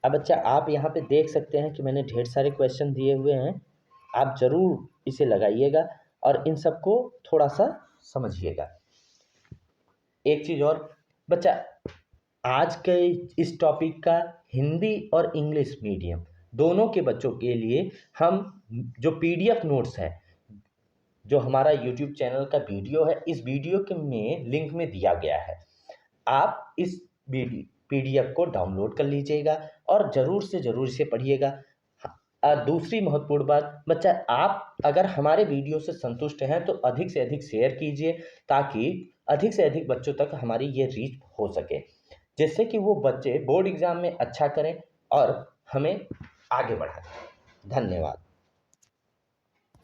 अब बच्चा आप यहाँ पे देख सकते हैं कि मैंने ढेर सारे क्वेश्चन दिए हुए हैं, आप ज़रूर इसे लगाइएगा और इन सबको थोड़ा सा समझिएगा। एक चीज़ और बच्चा, आज के इस टॉपिक का हिंदी और इंग्लिश मीडियम दोनों के बच्चों के लिए हम जो पीडीएफ नोट्स है, जो हमारा यूट्यूब चैनल का वीडियो है, इस वीडियो के में लिंक में दिया गया है, आप इस पीडीएफ को डाउनलोड कर लीजिएगा और ज़रूर से ज़रूर इसे पढ़िएगा। दूसरी महत्वपूर्ण बात बच्चा, आप अगर हमारे वीडियो से संतुष्ट हैं तो अधिक से अधिक शेयर कीजिए ताकि अधिक से अधिक बच्चों तक हमारी ये रीच हो सके, जिससे कि वो बच्चे बोर्ड एग्ज़ाम में अच्छा करें और हमें आगे बढ़ाएं। धन्यवाद।